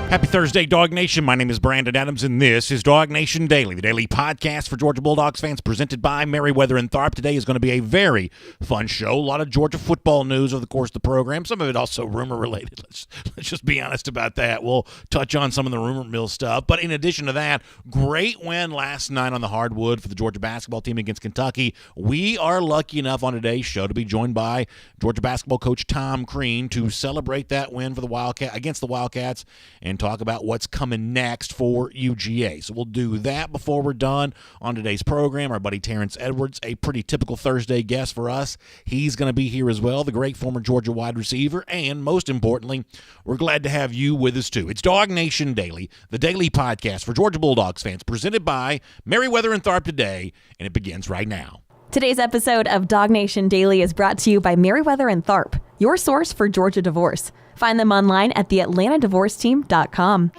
Happy Thursday, Dog Nation. My name is Brandon Adams, and this is DawgNation Daily, the daily podcast for Georgia Bulldogs fans, presented by Merriweather and Tharp. Today is going to be a very fun show. A lot of Georgia football news over the course of the program. Some of it also rumor-related. Let's just be honest about that. We'll touch on some of the rumor mill stuff. But in addition to that, great win last night on the hardwood for the Georgia basketball team against Kentucky. We are lucky enough on today's show to be joined by Georgia basketball coach Tom Crean to celebrate that win for the against the Wildcats and talk about what's coming next for UGA. So we'll do that before we're done on today's program. Our buddy Terrence Edwards, a pretty typical Thursday guest for us. He's going to be here as well, the great former Georgia wide receiver. And most importantly, we're glad to have you with us too. It's DawgNation Daily, the daily podcast for Georgia Bulldogs fans, presented by Merriweather and Tharp today, and it begins right now. Today's episode of DawgNation Daily is brought to you by Merriweather and Tharp, your source for Georgia divorce. Find them online at theatlantadivorceteam.com.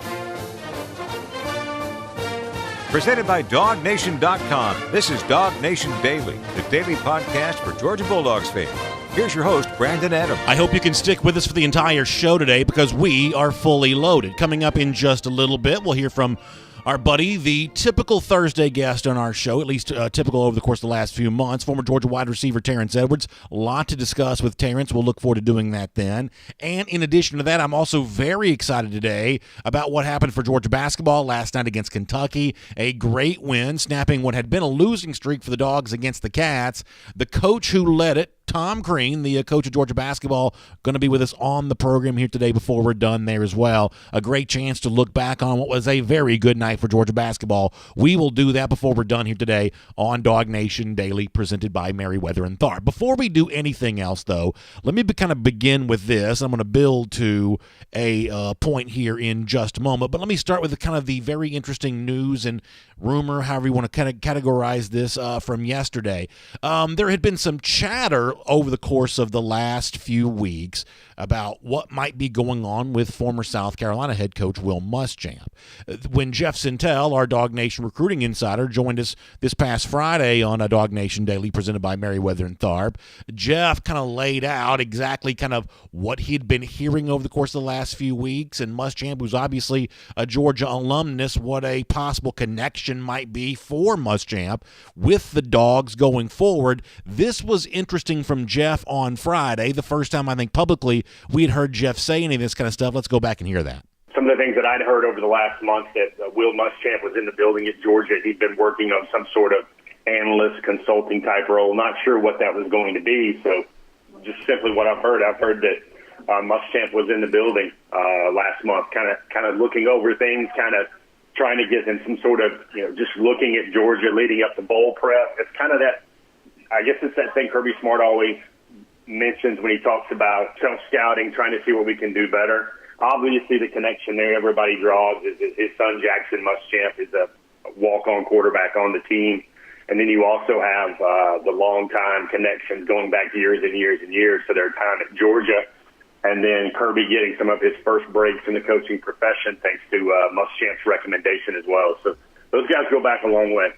Presented by DawgNation.com. This is DawgNation Daily, the daily podcast for Georgia Bulldogs fans. Here's your host, Brandon Adams. I hope you can stick with us for the entire show today because we are fully loaded. Coming up in just a little bit, we'll hear from our buddy, the typical Thursday guest on our show, at least typical over the course of the last few months, former Georgia wide receiver Terrence Edwards. A lot to discuss with Terrence. We'll look forward to doing that then. And in addition to that, I'm also very excited today about what happened for Georgia basketball last night against Kentucky. A great win, snapping what had been a losing streak for the Dogs against the Cats. The coach who led it, Tom Crean, the coach of Georgia basketball, going to be with us on the program here today before we're done there as well. A great chance to look back on what was a very good night for Georgia basketball. We will do that before we're done here today on DawgNation Daily, presented by Merriweather and Tharp. Before we do anything else, though, let me kind of begin with this. I'm going to build to a point here in just a moment, but let me start with the very interesting news and rumor, however you want to kind of categorize this, from yesterday. There had been some chatter over the course of the last few weeks about what might be going on with former South Carolina head coach Will Muschamp. When Jeff Sintel, our DawgNation recruiting insider, joined us this past Friday on a DawgNation Daily presented by Merriweather and Tharp, Jeff kind of laid out exactly kind of what he'd been hearing over the course of the last few weeks, and Muschamp, who's obviously a Georgia alumnus, what a possible connection might be for Muschamp with the Dogs going forward. This was interesting from Jeff on Friday, the first time I think publicly we had heard Jeff say any of this kind of stuff. Let's go back and hear that. Some of the things that I'd heard over the last month that Will Muschamp was in the building at Georgia. He'd been working on some sort of analyst consulting type role. Not sure what that was going to be. So just simply what I've heard that Muschamp was in the building last month, kind of looking over things, kind of trying to get in some sort of, just looking at Georgia leading up to bowl prep. It's kind of that, I guess it's that thing Kirby Smart always mentions when he talks about self-scouting, trying to see what we can do better. Obviously, the connection there everybody draws is his son, Jackson Muschamp, is a walk-on quarterback on the team. And then you also have the long-time connections going back years and years and years to their time at Georgia. And then Kirby getting some of his first breaks in the coaching profession thanks to Muschamp's recommendation as well. So those guys go back a long way.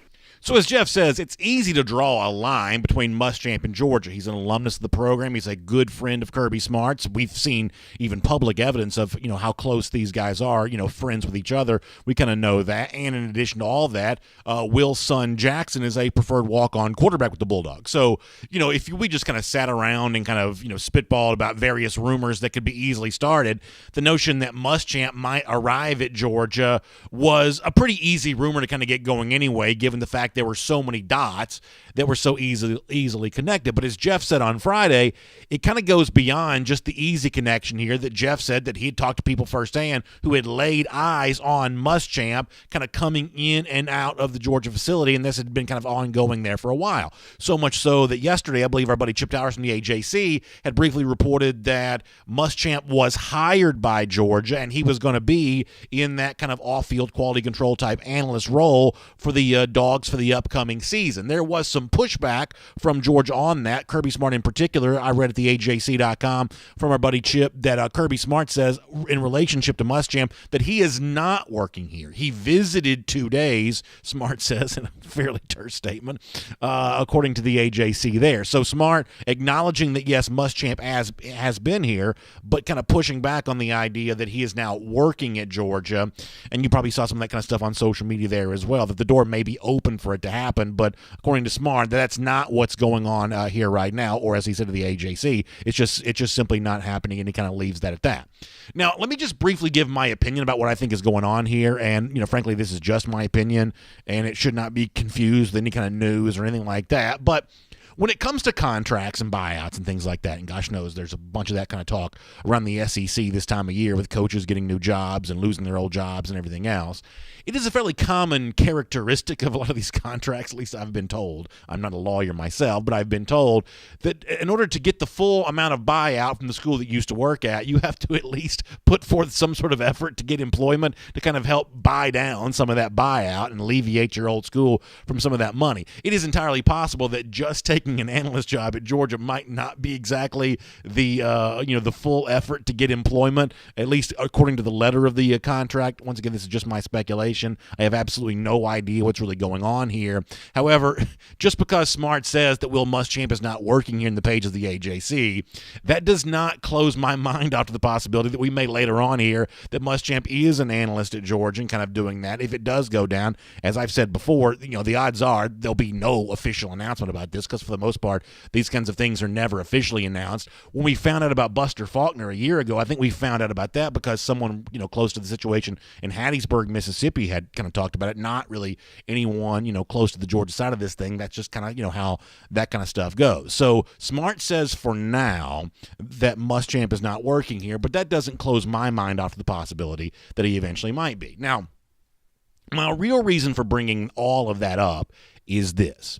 So as Jeff says, it's easy to draw a line between Muschamp and Georgia. He's an alumnus of the program. He's a good friend of Kirby Smart's. We've seen even public evidence of, how close these guys are, friends with each other. We kind of know that. And in addition to all that, Will's son Jackson is a preferred walk-on quarterback with the Bulldogs. So, if we just kind of sat around and kind of, spitballed about various rumors that could be easily started, the notion that Muschamp might arrive at Georgia was a pretty easy rumor to kind of get going anyway, given the fact there were so many dots that were so easily connected. But as Jeff said on Friday, it kind of goes beyond just the easy connection here that Jeff said that he had talked to people firsthand who had laid eyes on Muschamp kind of coming in and out of the Georgia facility, and this had been kind of ongoing there for a while. So much so that yesterday, I believe our buddy Chip Towers from the AJC had briefly reported that Muschamp was hired by Georgia, and he was going to be in that kind of off-field quality control type analyst role for the Dogs for the upcoming season. There was some pushback from Georgia on that. Kirby Smart in particular, I read at the AJC.com from our buddy Chip that Kirby Smart says in relationship to Muschamp that he is not working here. He visited 2 days, Smart says, in a fairly terse statement, according to the AJC there. So Smart acknowledging that, yes, Muschamp has been here, but kind of pushing back on the idea that he is now working at Georgia. And you probably saw some of that kind of stuff on social media there as well, that the door may be open for it to happen. But according to Smart, that's not what's going on here right now, or as he said to the AJC, it's just simply not happening, and he kind of leaves that at that. Now, let me just briefly give my opinion about what I think is going on here. And, frankly, this is just my opinion, and it should not be confused with any kind of news or anything like that. But when it comes to contracts and buyouts and things like that, and gosh knows there's a bunch of that kind of talk around the SEC this time of year with coaches getting new jobs and losing their old jobs and everything else, it is a fairly common characteristic of a lot of these contracts, at least I've been told. I'm not a lawyer myself, but I've been told that in order to get the full amount of buyout from the school that you used to work at, you have to at least put forth some sort of effort to get employment to kind of help buy down some of that buyout and alleviate your old school from some of that money. It is entirely possible that just taking an analyst job at Georgia might not be exactly the full effort to get employment, at least according to the letter of the contract. Once again, this is just my speculation. I have absolutely no idea what's really going on here. However, just because Smart says that Will Muschamp is not working here in the page of the AJC, that does not close my mind off to the possibility that we may later on here that Muschamp is an analyst at Georgia and kind of doing that. If it does go down, as I've said before, the odds are there'll be no official announcement about this, because for the most part, these kinds of things are never officially announced. When we found out about Buster Faulkner a year ago, I think we found out about that because someone, close to the situation in Hattiesburg, Mississippi had kind of talked about it. Not really anyone, close to the Georgia side of this thing. That's just kind of, how that kind of stuff goes. So Smart says for now that Muschamp is not working here, but that doesn't close my mind off to the possibility that he eventually might be. Now, my real reason for bringing all of that up is this.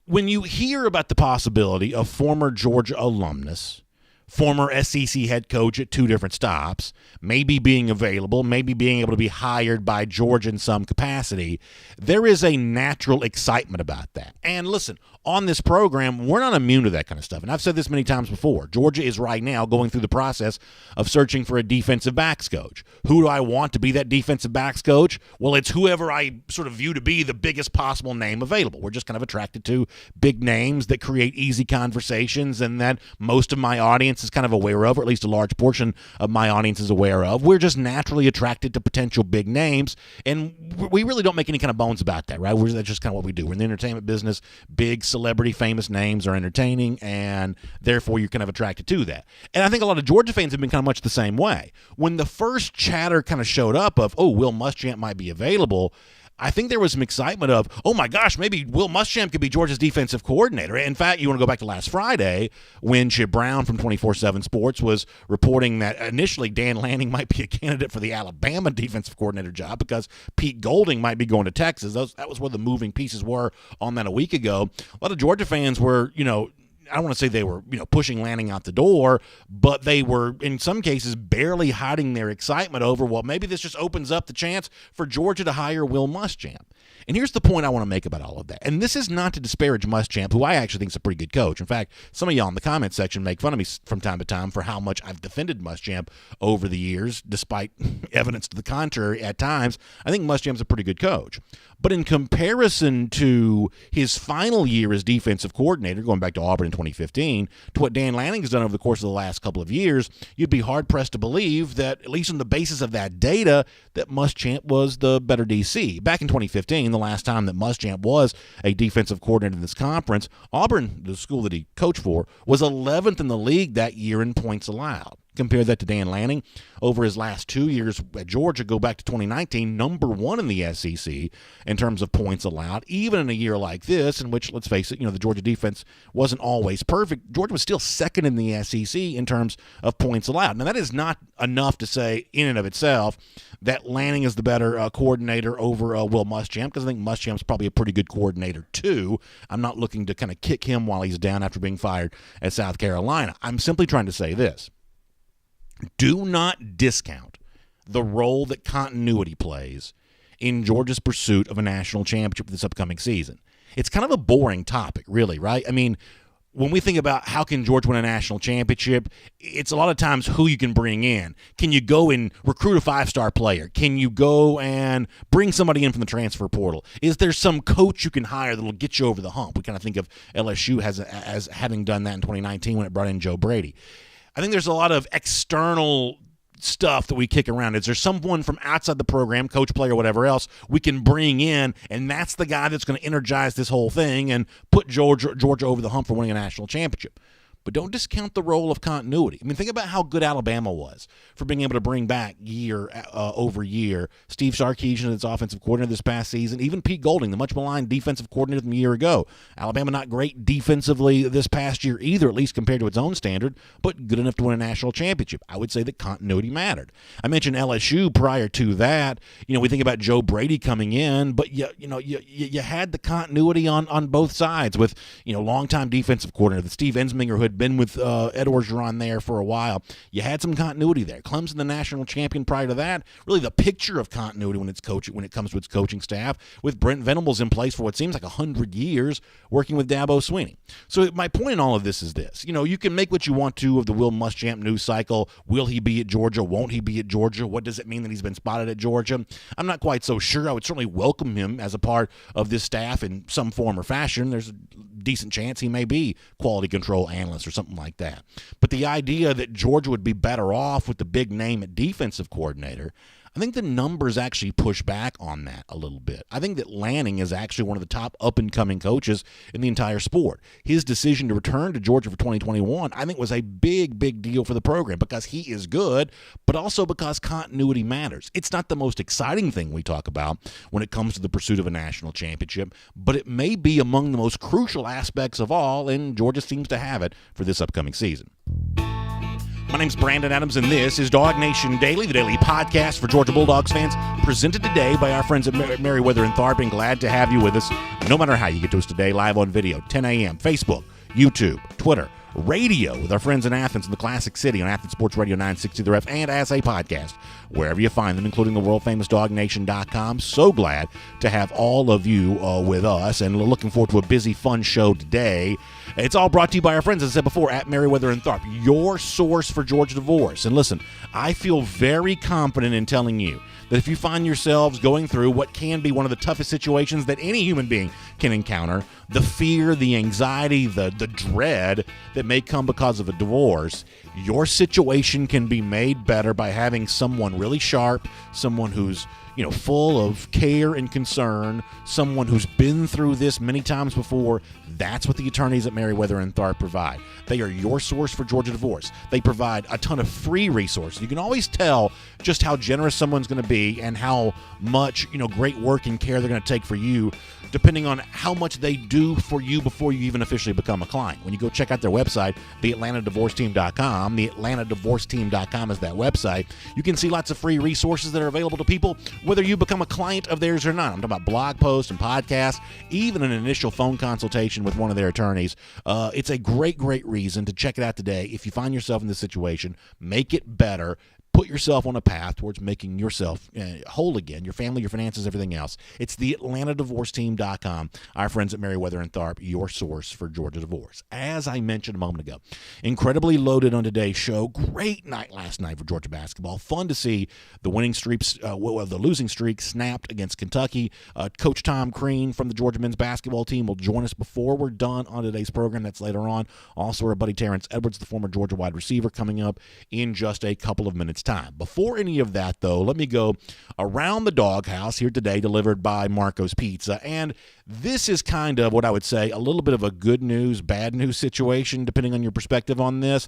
When you hear about the possibility of former Georgia alumnus, former SEC head coach at 2 different stops, maybe being available, maybe being able to be hired by Georgia in some capacity, there is a natural excitement about that. And listen, on this program, we're not immune to that kind of stuff. And I've said this many times before. Georgia is right now going through the process of searching for a defensive backs coach. Who do I want to be that defensive backs coach? Well, it's whoever I sort of view to be the biggest possible name available. We're just kind of attracted to big names that create easy conversations and that most of my audience is kind of aware of, or at least a large portion of my audience is aware of. We're just naturally attracted to potential big names, and we really don't make any kind of bones about that, right? That's just kind of what we do. We're in the entertainment business. Big celebrity, famous names are entertaining, and therefore you're kind of attracted to that. And I think a lot of Georgia fans have been kind of much the same way. When the first chatter kind of showed up of, Will Muschamp might be available, I think there was some excitement of, oh my gosh, maybe Will Muschamp could be Georgia's defensive coordinator. In fact, you want to go back to last Friday when Chip Brown from 24/7 Sports was reporting that initially Dan Lanning might be a candidate for the Alabama defensive coordinator job because Pete Golding might be going to Texas. That was where the moving pieces were on that a week ago. A lot of Georgia fans were, I don't want to say they were, pushing Lanning out the door, but they were, in some cases, barely hiding their excitement over, well, maybe this just opens up the chance for Georgia to hire Will Muschamp. And here's the point I want to make about all of that. And this is not to disparage Muschamp, who I actually think is a pretty good coach. In fact, some of y'all in the comment section make fun of me from time to time for how much I've defended Muschamp over the years, despite evidence to the contrary at times. I think Muschamp's a pretty good coach. But in comparison to his final year as defensive coordinator, going back to Auburn in 2015, to what Dan Lanning has done over the course of the last couple of years, you'd be hard-pressed to believe that, at least on the basis of that data, that Muschamp was the better DC. Back in 2015, the last time that Muschamp was a defensive coordinator in this conference, Auburn, the school that he coached for, was 11th in the league that year in points allowed. Compare that to Dan Lanning. Over his last 2 years at Georgia, go back to 2019, number 1 in the SEC in terms of points allowed. Even in a year like this, in which, let's face it, the Georgia defense wasn't always perfect, Georgia was still second in the SEC in terms of points allowed. Now, that is not enough to say in and of itself that Lanning is the better coordinator over Will Muschamp, because I think Muschamp's probably a pretty good coordinator too. I'm not looking to kind of kick him while he's down after being fired at South Carolina. I'm simply trying to say this. Do not discount the role that continuity plays in Georgia's pursuit of a national championship this upcoming season. It's kind of a boring topic, really, right? I mean, when we think about how can Georgia win a national championship, it's a lot of times who you can bring in. Can you go and recruit a 5-star player? Can you go and bring somebody in from the transfer portal? Is there some coach you can hire that will get you over the hump? We kind of think of LSU as having done that in 2019 when it brought in Joe Brady. I think there's a lot of external stuff that we kick around. Is there someone from outside the program, coach, player, whatever else, we can bring in, and that's the guy that's going to energize this whole thing and put Georgia over the hump for winning a national championship? But don't discount the role of continuity. I mean, think about how good Alabama was for being able to bring back year over year Steve Sarkisian as offensive coordinator this past season, even Pete Golding, the much maligned defensive coordinator from a year ago. Alabama not great defensively this past year either, at least compared to its own standard, but good enough to win a national championship. I would say that continuity mattered. I mentioned LSU prior to that. We think about Joe Brady coming in, but you had the continuity on both sides with longtime defensive coordinator, the Steve Ensminger, who had been with Edwards there for a while. You had some continuity there. Clemson, the national champion prior to that. Really the picture of continuity when it comes to its coaching staff, with Brent Venables in place for what seems like 100 years, working with Dabo Swinney. So my point in all of this is this. You can make what you want to of the Will Muschamp news cycle. Will he be at Georgia? Won't he be at Georgia? What does it mean that he's been spotted at Georgia? I'm not quite so sure. I would certainly welcome him as a part of this staff in some form or fashion. There's a decent chance he may be quality control analyst or something like that. But the idea that Georgia would be better off with the big name at defensive coordinator, I think the numbers actually push back on that a little bit. I think that Lanning is actually one of the top up-and-coming coaches in the entire sport. His decision to return to Georgia for 2021, I think, was a big, big deal for the program because he is good, but also because continuity matters. It's not the most exciting thing we talk about when it comes to the pursuit of a national championship, but it may be among the most crucial aspects of all, and Georgia seems to have it for this upcoming season. My name's Brandon Adams, and this is DawgNation Daily, the daily podcast for Georgia Bulldogs fans, presented today by our friends at Merriweather and Tharp, and glad to have you with us, no matter how you get to us today, live on video, 10 a.m., Facebook, YouTube, Twitter, radio with our friends in Athens in the Classic City on Athens Sports Radio 960 The Ref, and as a podcast, wherever you find them, including the world-famous DawgNation.com. So glad to have all of you with us, and looking forward to a busy, fun show today. It's all brought to you by our friends, as I said before, at Merriweather and Tharp, your source for Georgia divorce. And listen, I feel very confident in telling you that if you find yourselves going through what can be one of the toughest situations that any human being can encounter, the fear, the anxiety, the dread that may come because of a divorce, your situation can be made better by having someone really sharp, someone who's full of care and concern, someone who's been through this many times before. That's what the attorneys at Merriweather and Tharp provide. They are your source for Georgia divorce. They provide a ton of free resources. You can always tell just how generous someone's going to be and how much, great work and care they're going to take for you, depending on how much they do for you before you even officially become a client. When you go check out their website, theatlantadivorceteam.com, theatlantadivorceteam.com is that website. You can see lots of free resources that are available to people, whether you become a client of theirs or not. I'm talking about blog posts and podcasts, even an initial phone consultation with one of their attorneys. It's a great, great reason to check it out today. If you find yourself in this situation, make it better. Put yourself on a path towards making yourself whole again, your family, your finances, everything else. It's theatlantadivorceteam.com. Our friends at Merriweather and Tharp, your source for Georgia divorce. As I mentioned a moment ago, incredibly loaded on today's show. Great night last night for Georgia basketball. Fun to see the the losing streak snapped against Kentucky. Coach Tom Crean from the Georgia men's basketball team will join us before we're done on today's program. That's later on. Also, our buddy Terrence Edwards, the former Georgia wide receiver, coming up in just a couple of minutes' time. Before any of that, though, let me go around the doghouse here today, delivered by Marco's Pizza. And this is kind of what I would say a little bit of a good news, bad news situation, depending on your perspective on this.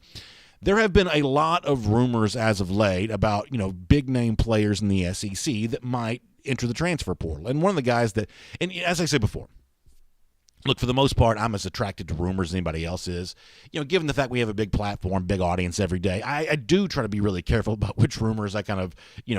There have been a lot of rumors as of late about, big name players in the SEC that might enter the transfer portal. And one of the guys that, and as I said before, Look, for the most part, I'm as attracted to rumors as anybody else is. Given the fact we have a big platform, big audience every day, I do try to be really careful about which rumors I kind of,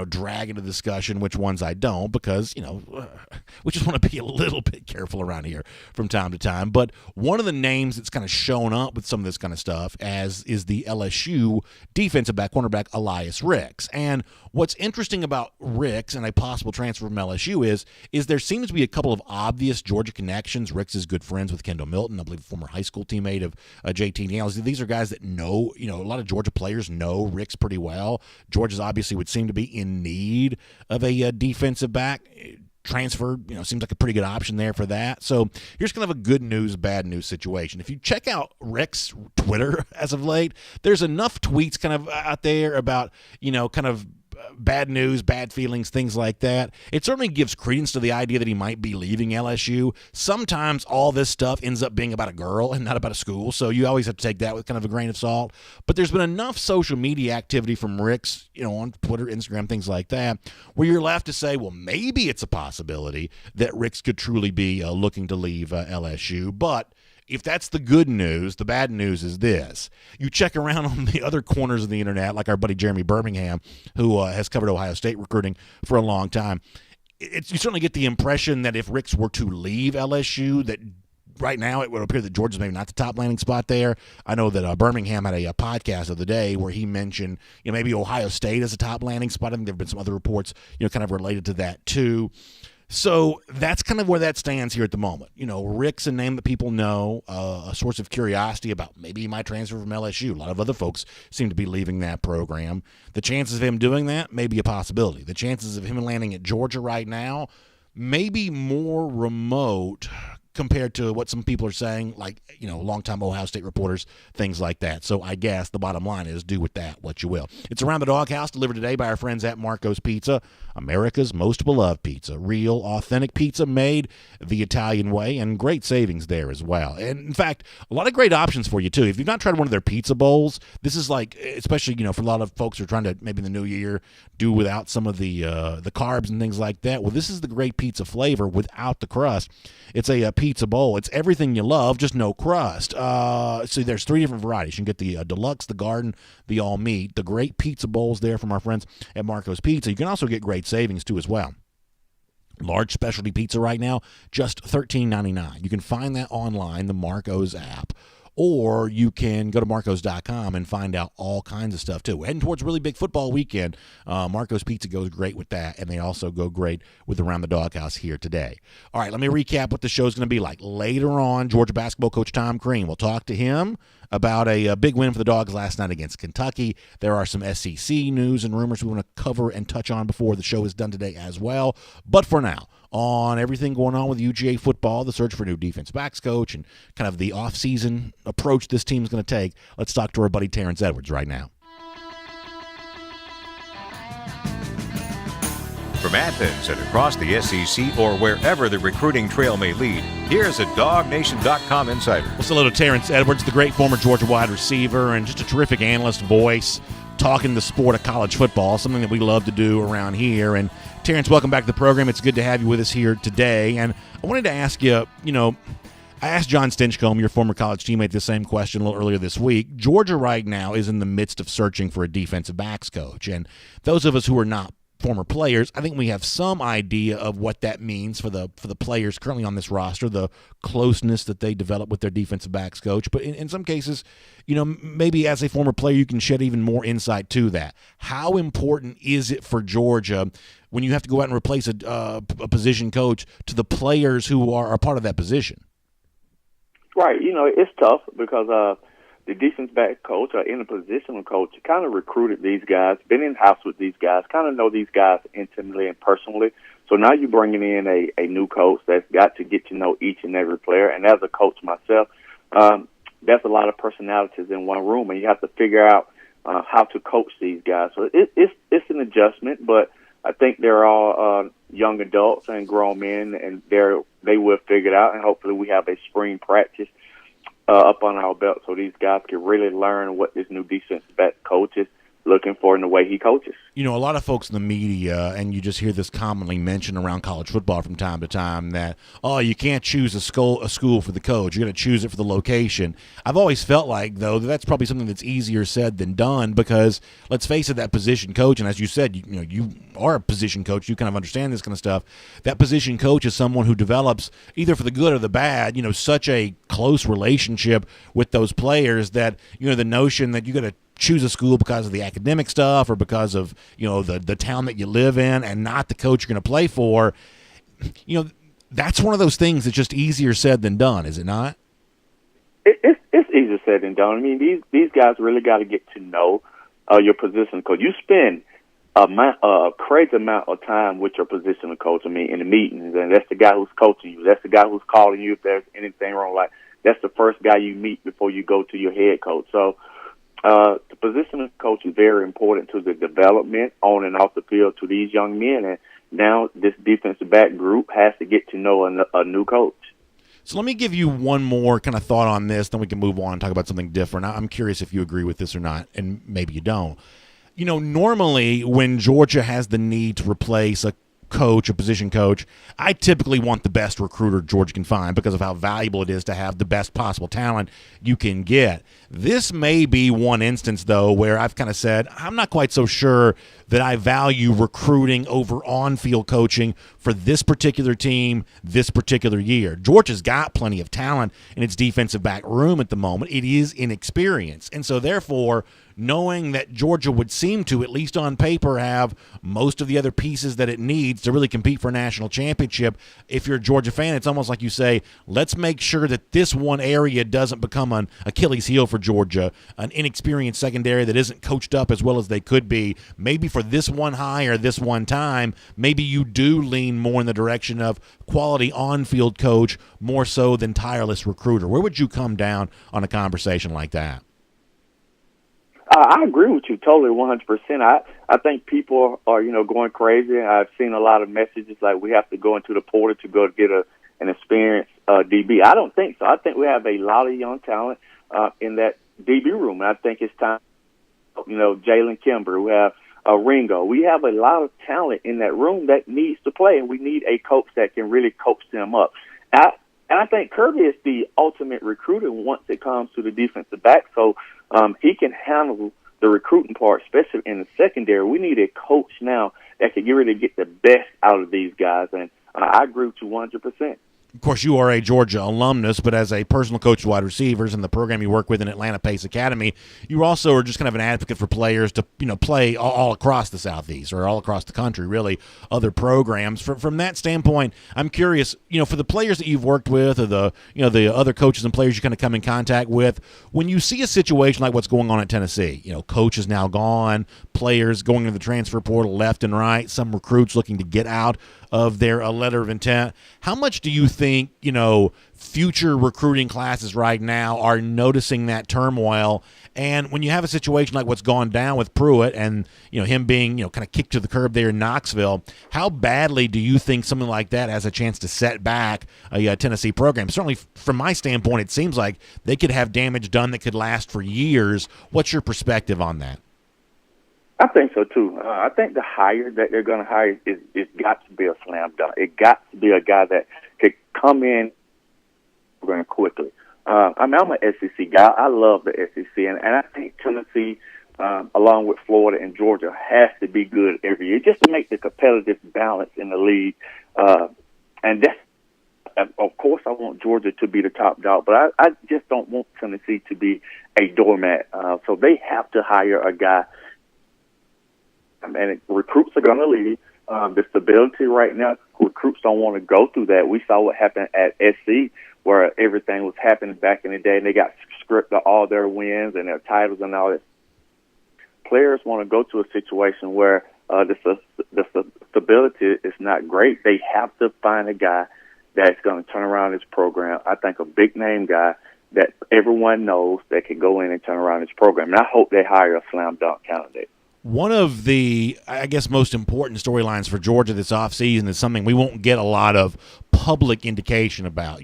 drag into discussion, which ones I don't, because, we just want to be a little bit careful around here from time to time. But one of the names that's kind of shown up with some of this kind of stuff is the LSU defensive back, cornerback Elias Ricks. And what's interesting about Ricks and a possible transfer from LSU is there seems to be a couple of obvious Georgia connections. Ricks is good friends with Kendall Milton, I believe a former high school teammate of JT Daniels. These are guys that know, a lot of Georgia players know Ricks pretty well. Georgia's obviously would seem to be in need of a defensive back. Transfer, seems like a pretty good option there for that. So here's kind of a good news, bad news situation. If you check out Rick's Twitter as of late, there's enough tweets kind of out there about, kind of bad news, bad feelings, things like that. It certainly gives credence to the idea that he might be leaving LSU. Sometimes all this stuff ends up being about a girl and not about a school, so you always have to take that with kind of a grain of salt. But there's been enough social media activity from Rick's, on Twitter, Instagram, things like that, where you're left to say, well, maybe it's a possibility that Rick's could truly be looking to leave LSU. But if that's the good news, the bad news is this. You check around on the other corners of the internet, like our buddy Jeremy Birmingham, who has covered Ohio State recruiting for a long time. You certainly get the impression that if Ricks were to leave LSU, that right now it would appear that Georgia's maybe not the top landing spot there. I know that Birmingham had a podcast of the day where he mentioned maybe Ohio State as a top landing spot. I think there have been some other reports kind of related to that too. So that's kind of where that stands here at the moment. Rick's a name that people know, a source of curiosity about maybe he might transfer from LSU. A lot of other folks seem to be leaving that program. The chances of him doing that may be a possibility. The chances of him landing at Georgia right now may be more remote compared to what some people are saying, like, longtime Ohio State reporters, things like that. So I guess the bottom line is do with that what you will. It's Around the Doghouse, delivered today by our friends at Marco's Pizza, America's most beloved pizza. Real, authentic pizza made the Italian way, and great savings there as well. And, in fact, a lot of great options for you, too. If you've not tried one of their pizza bowls, this is like, especially, for a lot of folks who are trying to, maybe in the new year, do without some of the carbs and things like that. Well, this is the great pizza flavor without the crust. It's a pizza bowl. It's everything you love, just no crust. So there's 3 different varieties. You can get the deluxe, the garden, the all meat. The great pizza bowls there from our friends at Marco's Pizza. You can also get great savings too as well. Large specialty pizza right now, just $13.99. You can find that online, the Marco's app. Or you can go to Marcos.com and find out all kinds of stuff, too. We're heading towards a really big football weekend. Marco's Pizza goes great with that, and they also go great with Around the Doghouse here today. All right, let me recap what the show's going to be like. Later on, Georgia basketball coach Tom Crean. We'll talk to him about a big win for the Dogs last night against Kentucky. There are some SEC news and rumors we want to cover and touch on before the show is done today as well. But for now, on everything going on with UGA football, the search for a new defense backs coach, and kind of the offseason approach this team's going to take, let's talk to our buddy Terrence Edwards right now. From Athens and across the SEC or wherever the recruiting trail may lead, here's a DawgNation.com insider. Well, hello to Terrence Edwards, the great former Georgia wide receiver and just a terrific analyst voice, talking the sport of college football, something that we love to do around here. And Terrence, welcome back to the program. It's good to have you with us here today. And I wanted to ask you, I asked John Stinchcomb, your former college teammate, the same question a little earlier this week. Georgia right now is in the midst of searching for a defensive backs coach. And those of us who are not former players, I think we have some idea of what that means for the players currently on this roster, the closeness that they develop with their defensive backs coach. But in some cases, maybe as a former player, you can shed even more insight to that. How important is it for Georgia when you have to go out and replace a position coach to the players who are a part of that position? Right. It's tough because the defense back coach or in a positional coach kind of recruited these guys, been in-house with these guys, kind of know these guys intimately and personally. So now you're bringing in a new coach that's got to get to know each and every player. And as a coach myself, that's a lot of personalities in one room, and you have to figure out how to coach these guys. So it's an adjustment, but I think they're all young adults and grown men, and they will figure it out. And hopefully we have a spring practice up on our belt so these guys can really learn what this new defensive back coach is looking for in the way he coaches. You know, a lot of folks in the media, and you just hear this commonly mentioned around college football from time to time, that, oh, you can't choose a school for the coach. You're going to choose it for the location. I've always felt like, though, that that's probably something that's easier said than done because, let's face it, that position coach, and as you said, you are a position coach. You kind of understand this kind of stuff. That position coach is someone who develops, either for the good or the bad, such a close relationship with those players that, the notion that you got to choose a school because of the academic stuff or because of the town that you live in and not the coach you're going to play for, that's one of those things that's just easier said than done, is it not? It's easier said than done. I mean, these guys really got to get to know your position coach. You spend a crazy amount of time with your position coach. I mean, in the meetings, and that's the guy who's coaching you. That's the guy who's calling you if there's anything wrong. Like, that's the first guy you meet before you go to your head coach. So the position of coach is very important to the development on and off the field to these young men. And now this defensive back group has to get to know a new coach. So let me give you one more kind of thought on this, then we can move on and talk about something different. I'm curious if you agree with this or not, and maybe you don't. Normally when Georgia has the need to replace a position coach, I typically want the best recruiter Georgia can find because of how valuable it is to have the best possible talent you can get. This may be one instance, though, where I've kind of said, I'm not quite so sure that I value recruiting over on-field coaching for this particular team this particular year. Georgia's got plenty of talent in its defensive back room at the moment. It is inexperienced. And so, therefore, knowing that Georgia would seem to, at least on paper, have most of the other pieces that it needs to really compete for a national championship, if you're a Georgia fan, it's almost like you say, let's make sure that this one area doesn't become an Achilles heel for Georgia, an inexperienced secondary that isn't coached up as well as they could be. Maybe for this one hire, this one time, maybe you do lean more in the direction of quality on-field coach more so than tireless recruiter. Where would you come down on a conversation like that? I agree with you totally 100%. I think people are, going crazy. I've seen a lot of messages like we have to go into the portal to go get an experienced DB. I don't think so. I think we have a lot of young talent in that DB room. And I think it's time, Jalen Kimber. We have Ringo. We have a lot of talent in that room that needs to play, and we need a coach that can really coach them up. And I think Kirby is the ultimate recruiter once it comes to the defensive back. So he can handle the recruiting part, especially in the secondary. We need a coach now that can really get the best out of these guys. And I agree with you 100%. Of course, you are a Georgia alumnus, but as a personal coach of wide receivers and the program you work with in Atlanta Pace Academy, you also are just kind of an advocate for players to, play all across the Southeast or all across the country, really, other programs. From that standpoint, I'm curious, for the players that you've worked with or the other coaches and players you kind of come in contact with, when you see a situation like what's going on at Tennessee, coach is now gone, players going into the transfer portal left and right, some recruits looking to get out of their letter of intent. How much do you think, future recruiting classes right now are noticing that turmoil? And when you have a situation like what's gone down with Pruitt and, him being, kind of kicked to the curb there in Knoxville, how badly do you think something like that has a chance to set back a Tennessee program? Certainly from my standpoint, it seems like they could have damage done that could last for years. What's your perspective on that? I think so, too. I think the hire that they're going to hire is got to be a slam dunk. It got to be a guy that could come in very quickly. I'm an SEC guy. I love the SEC, and I think Tennessee, along with Florida and Georgia, has to be good every year just to make the competitive balance in the league. And that's, of course, I want Georgia to be the top dog, but I just don't want Tennessee to be a doormat. So they have to hire a guy. And recruits are going to leave. The stability right now, recruits don't want to go through that. We saw what happened at SC, where everything was happening back in the day, and they got stripped of all their wins and their titles and all that. Players want to go to a situation where the stability is not great. They have to find a guy that's going to turn around this program. I think a big-name guy that everyone knows that can go in and turn around this program. And I hope they hire a slam-dunk candidate. One of the, I guess, most important storylines for Georgia this offseason is something we won't get a lot of public indication about.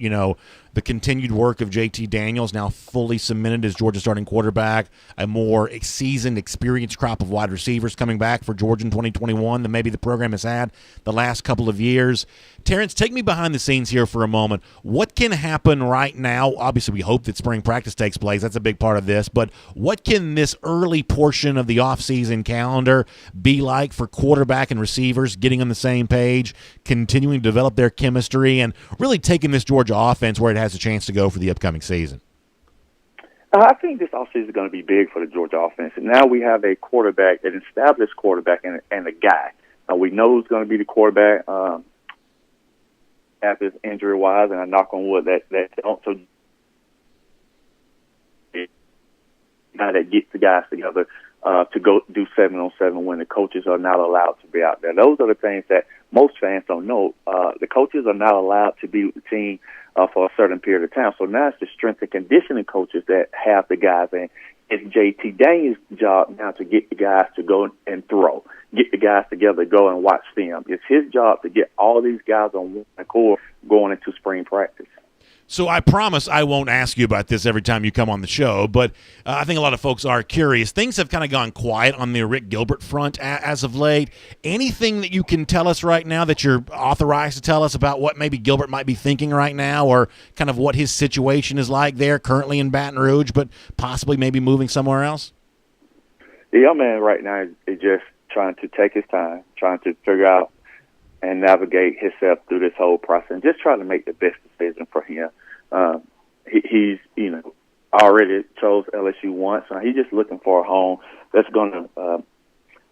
The continued work of JT Daniels, now fully cemented as Georgia's starting quarterback, a more seasoned, experienced crop of wide receivers coming back for Georgia in 2021 than maybe the program has had the last couple of years. Terrence, take me behind the scenes here for a moment. What can happen right now? Obviously, we hope that spring practice takes place. That's a big part of this. But what can this early portion of the offseason calendar be like for quarterback and receivers getting on the same page, continuing to develop their chemistry, and really taking this Georgia offense where it has a chance to go for the upcoming season? I think this offseason is going to be big for the Georgia offense. And now we have a quarterback, an established quarterback, and a guy. We know who's going to be the quarterback after his injury-wise, and I knock on wood that also now that gets the guys together to go do 7-on-7 when the coaches are not allowed to be out there. Those are the things that most fans don't know. The coaches are not allowed to be with the team for a certain period of time. So now it's the strength and conditioning coaches that have the guys in. It's JT Daniels' job now to get the guys to go and throw, get the guys together, go and watch film. It's his job to get all these guys on one accord going into spring practice. So I promise I won't ask you about this every time you come on the show, but I think a lot of folks are curious. Things have kind of gone quiet on the Rick Gilbert front as of late. Anything that you can tell us right now that you're authorized to tell us about what maybe Gilbert might be thinking right now, or kind of what his situation is like there currently in Baton Rouge, but possibly maybe moving somewhere else? The young man right now is just trying to take his time, trying to figure out and navigate himself through this whole process and just trying to make the best decision for him. He's, already chose LSU once, so he's just looking for a home that's going to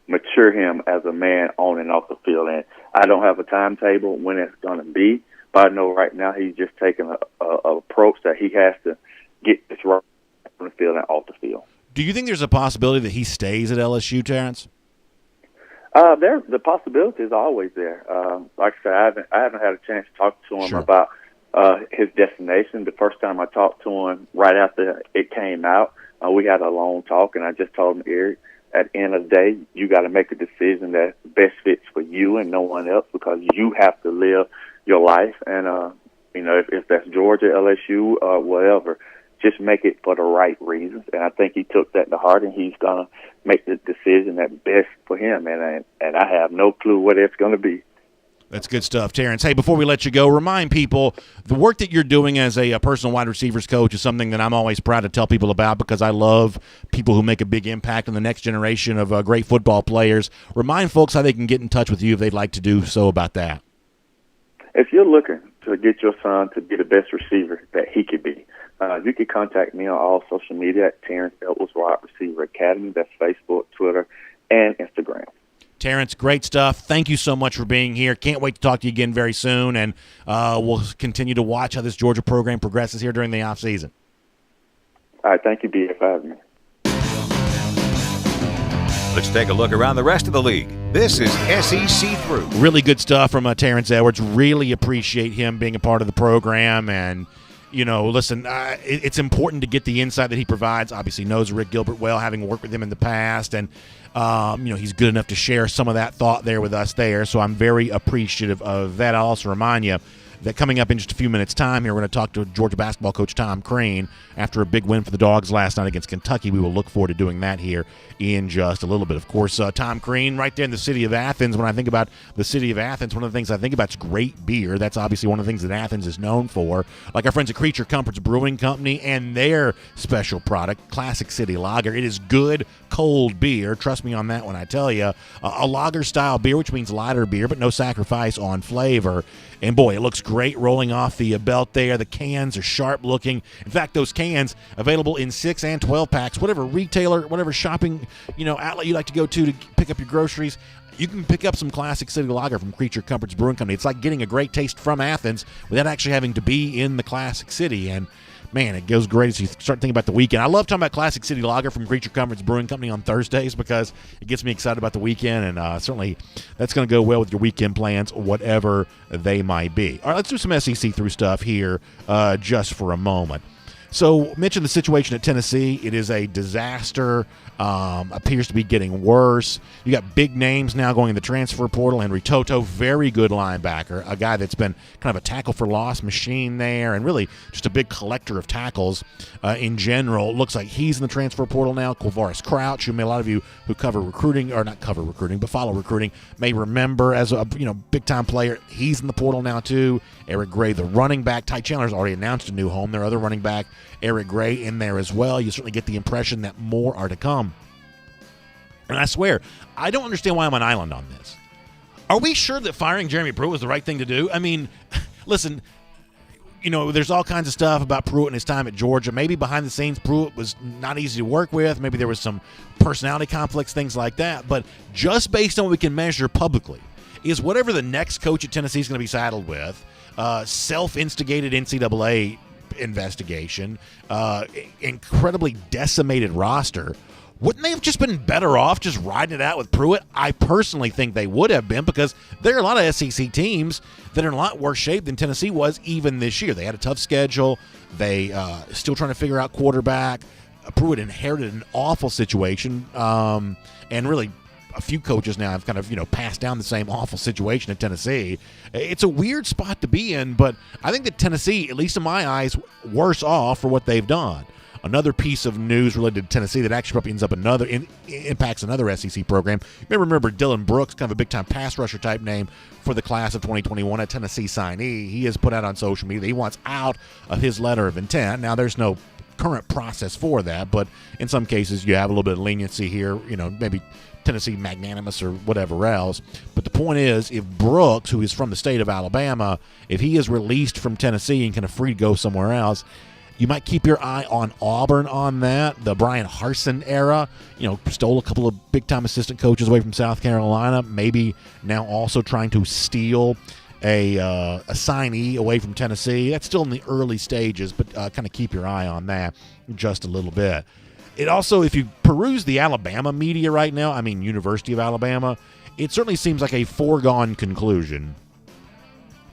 mature him as a man on and off the field. And I don't have a timetable when it's going to be, but I know right now he's just taking a approach that he has to get this right on the field and off the field. Do you think there's a possibility that he stays at LSU, Terrence? The possibility is always there. Like I said, I haven't had a chance to talk to him Sure. about his destination. The first time I talked to him right after it came out, we had a long talk, and I just told him, Eric, at the end of the day, you got to make a decision that best fits for you and no one else, because you have to live your life. And, if that's Georgia, LSU, whatever, just make it for the right reasons. And I think he took that to heart, and he's going to make the decision that's best for him. And I have no clue what it's going to be. That's good stuff, Terrence. Hey, before we let you go, remind people the work that you're doing as a personal wide receivers coach is something that I'm always proud to tell people about, because I love people who make a big impact on the next generation of great football players. Remind folks how they can get in touch with you if they'd like to do so about that. If you're looking to get your son to be the best receiver that he could be, you can contact me on all social media at Terrence Edwards Wide Receiver Academy. That's Facebook, Twitter, and Instagram. Terrence, great stuff. Thank you so much for being here. Can't wait to talk to you again very soon, and we'll continue to watch how this Georgia program progresses here during the offseason. All right, thank you, BF, for having me. Let's take a look around the rest of the league. This is SEC Through. Really good stuff from Terrence Edwards. Really appreciate him being a part of the program. And, listen, it's important to get the insight that he provides. Obviously knows Rick Gilbert well, having worked with him in the past. And, he's good enough to share some of that thought there with us there. So I'm very appreciative of that. I'll also remind you that coming up in just a few minutes' time here, we're going to talk to Georgia basketball coach Tom Crean after a big win for the Dogs last night against Kentucky. We will look forward to doing that here in just a little bit. Of course, Tom Crean right there in the city of Athens. When I think about the city of Athens, one of the things I think about is great beer. That's obviously one of the things that Athens is known for. Like our friends at Creature Comforts Brewing Company and their special product, Classic City Lager. It is good, cold beer. Trust me on that when I tell you. A lager-style beer, which means lighter beer, but no sacrifice on flavor. And, boy, it looks great rolling off the belt there. The cans are sharp-looking. In fact, those cans available in 6 and 12 packs. Whatever retailer, whatever shopping outlet you like to go to pick up your groceries, you can pick up some Classic City Lager from Creature Comforts Brewing Company. It's like getting a great taste from Athens without actually having to be in the Classic City. And, man, it goes great as you start thinking about the weekend. I love talking about Classic City Lager from Creature Comforts Brewing Company on Thursdays because it gets me excited about the weekend, and certainly that's going to go well with your weekend plans, whatever they might be. All right, let's do some SEC through stuff here just for a moment. So, mentioned the situation at Tennessee. It is a disaster. appears to be getting worse. You got big names now going in the transfer portal. Henry Toto, very good linebacker, a guy that's been kind of a tackle for loss machine there, and really just a big collector of tackles in general. Looks like he's in the transfer portal now. Quavaris Crouch, who a lot of you who cover recruiting, or not cover recruiting, but follow recruiting, may remember as a big time player. He's in the portal now too. Eric Gray, the running back. Ty Chandler's already announced a new home. Their other running back, Eric Gray, in there as well. You certainly get the impression that more are to come. And I swear, I don't understand why I'm on island on this. Are we sure that firing Jeremy Pruitt was the right thing to do? I mean, listen, there's all kinds of stuff about Pruitt and his time at Georgia. Maybe behind the scenes, Pruitt was not easy to work with. Maybe there was some personality conflicts, things like that. But just based on what we can measure publicly, is whatever the next coach at Tennessee is going to be saddled with, self-instigated NCAA investigation, incredibly decimated roster, wouldn't they have just been better off just riding it out with Pruitt? I personally think they would have been, because there are a lot of SEC teams that are in a lot worse shape than Tennessee was even this year. They had a tough schedule. They still trying to figure out quarterback. Pruitt inherited an awful situation, and really a few coaches now have kind of passed down the same awful situation at Tennessee. It's a weird spot to be in, but I think that Tennessee, at least in my eyes, worse off for what they've done. Another piece of news related to Tennessee that actually probably ends up impacts another SEC program. You may remember Dylan Brooks, kind of a big-time pass rusher type name for the class of 2021, a Tennessee signee. He has put out on social media that he wants out of his letter of intent. Now, there's no current process for that, but in some cases you have a little bit of leniency here, maybe Tennessee magnanimous or whatever else. But the point is, if Brooks, who is from the state of Alabama, if he is released from Tennessee and kind of free to go somewhere else, you might keep your eye on Auburn on that. The Brian Harsin era, stole a couple of big-time assistant coaches away from South Carolina, maybe now also trying to steal a signee away from Tennessee. That's still in the early stages, but kind of keep your eye on that just a little bit. It also, if you peruse the Alabama media right now, University of Alabama, it certainly seems like a foregone conclusion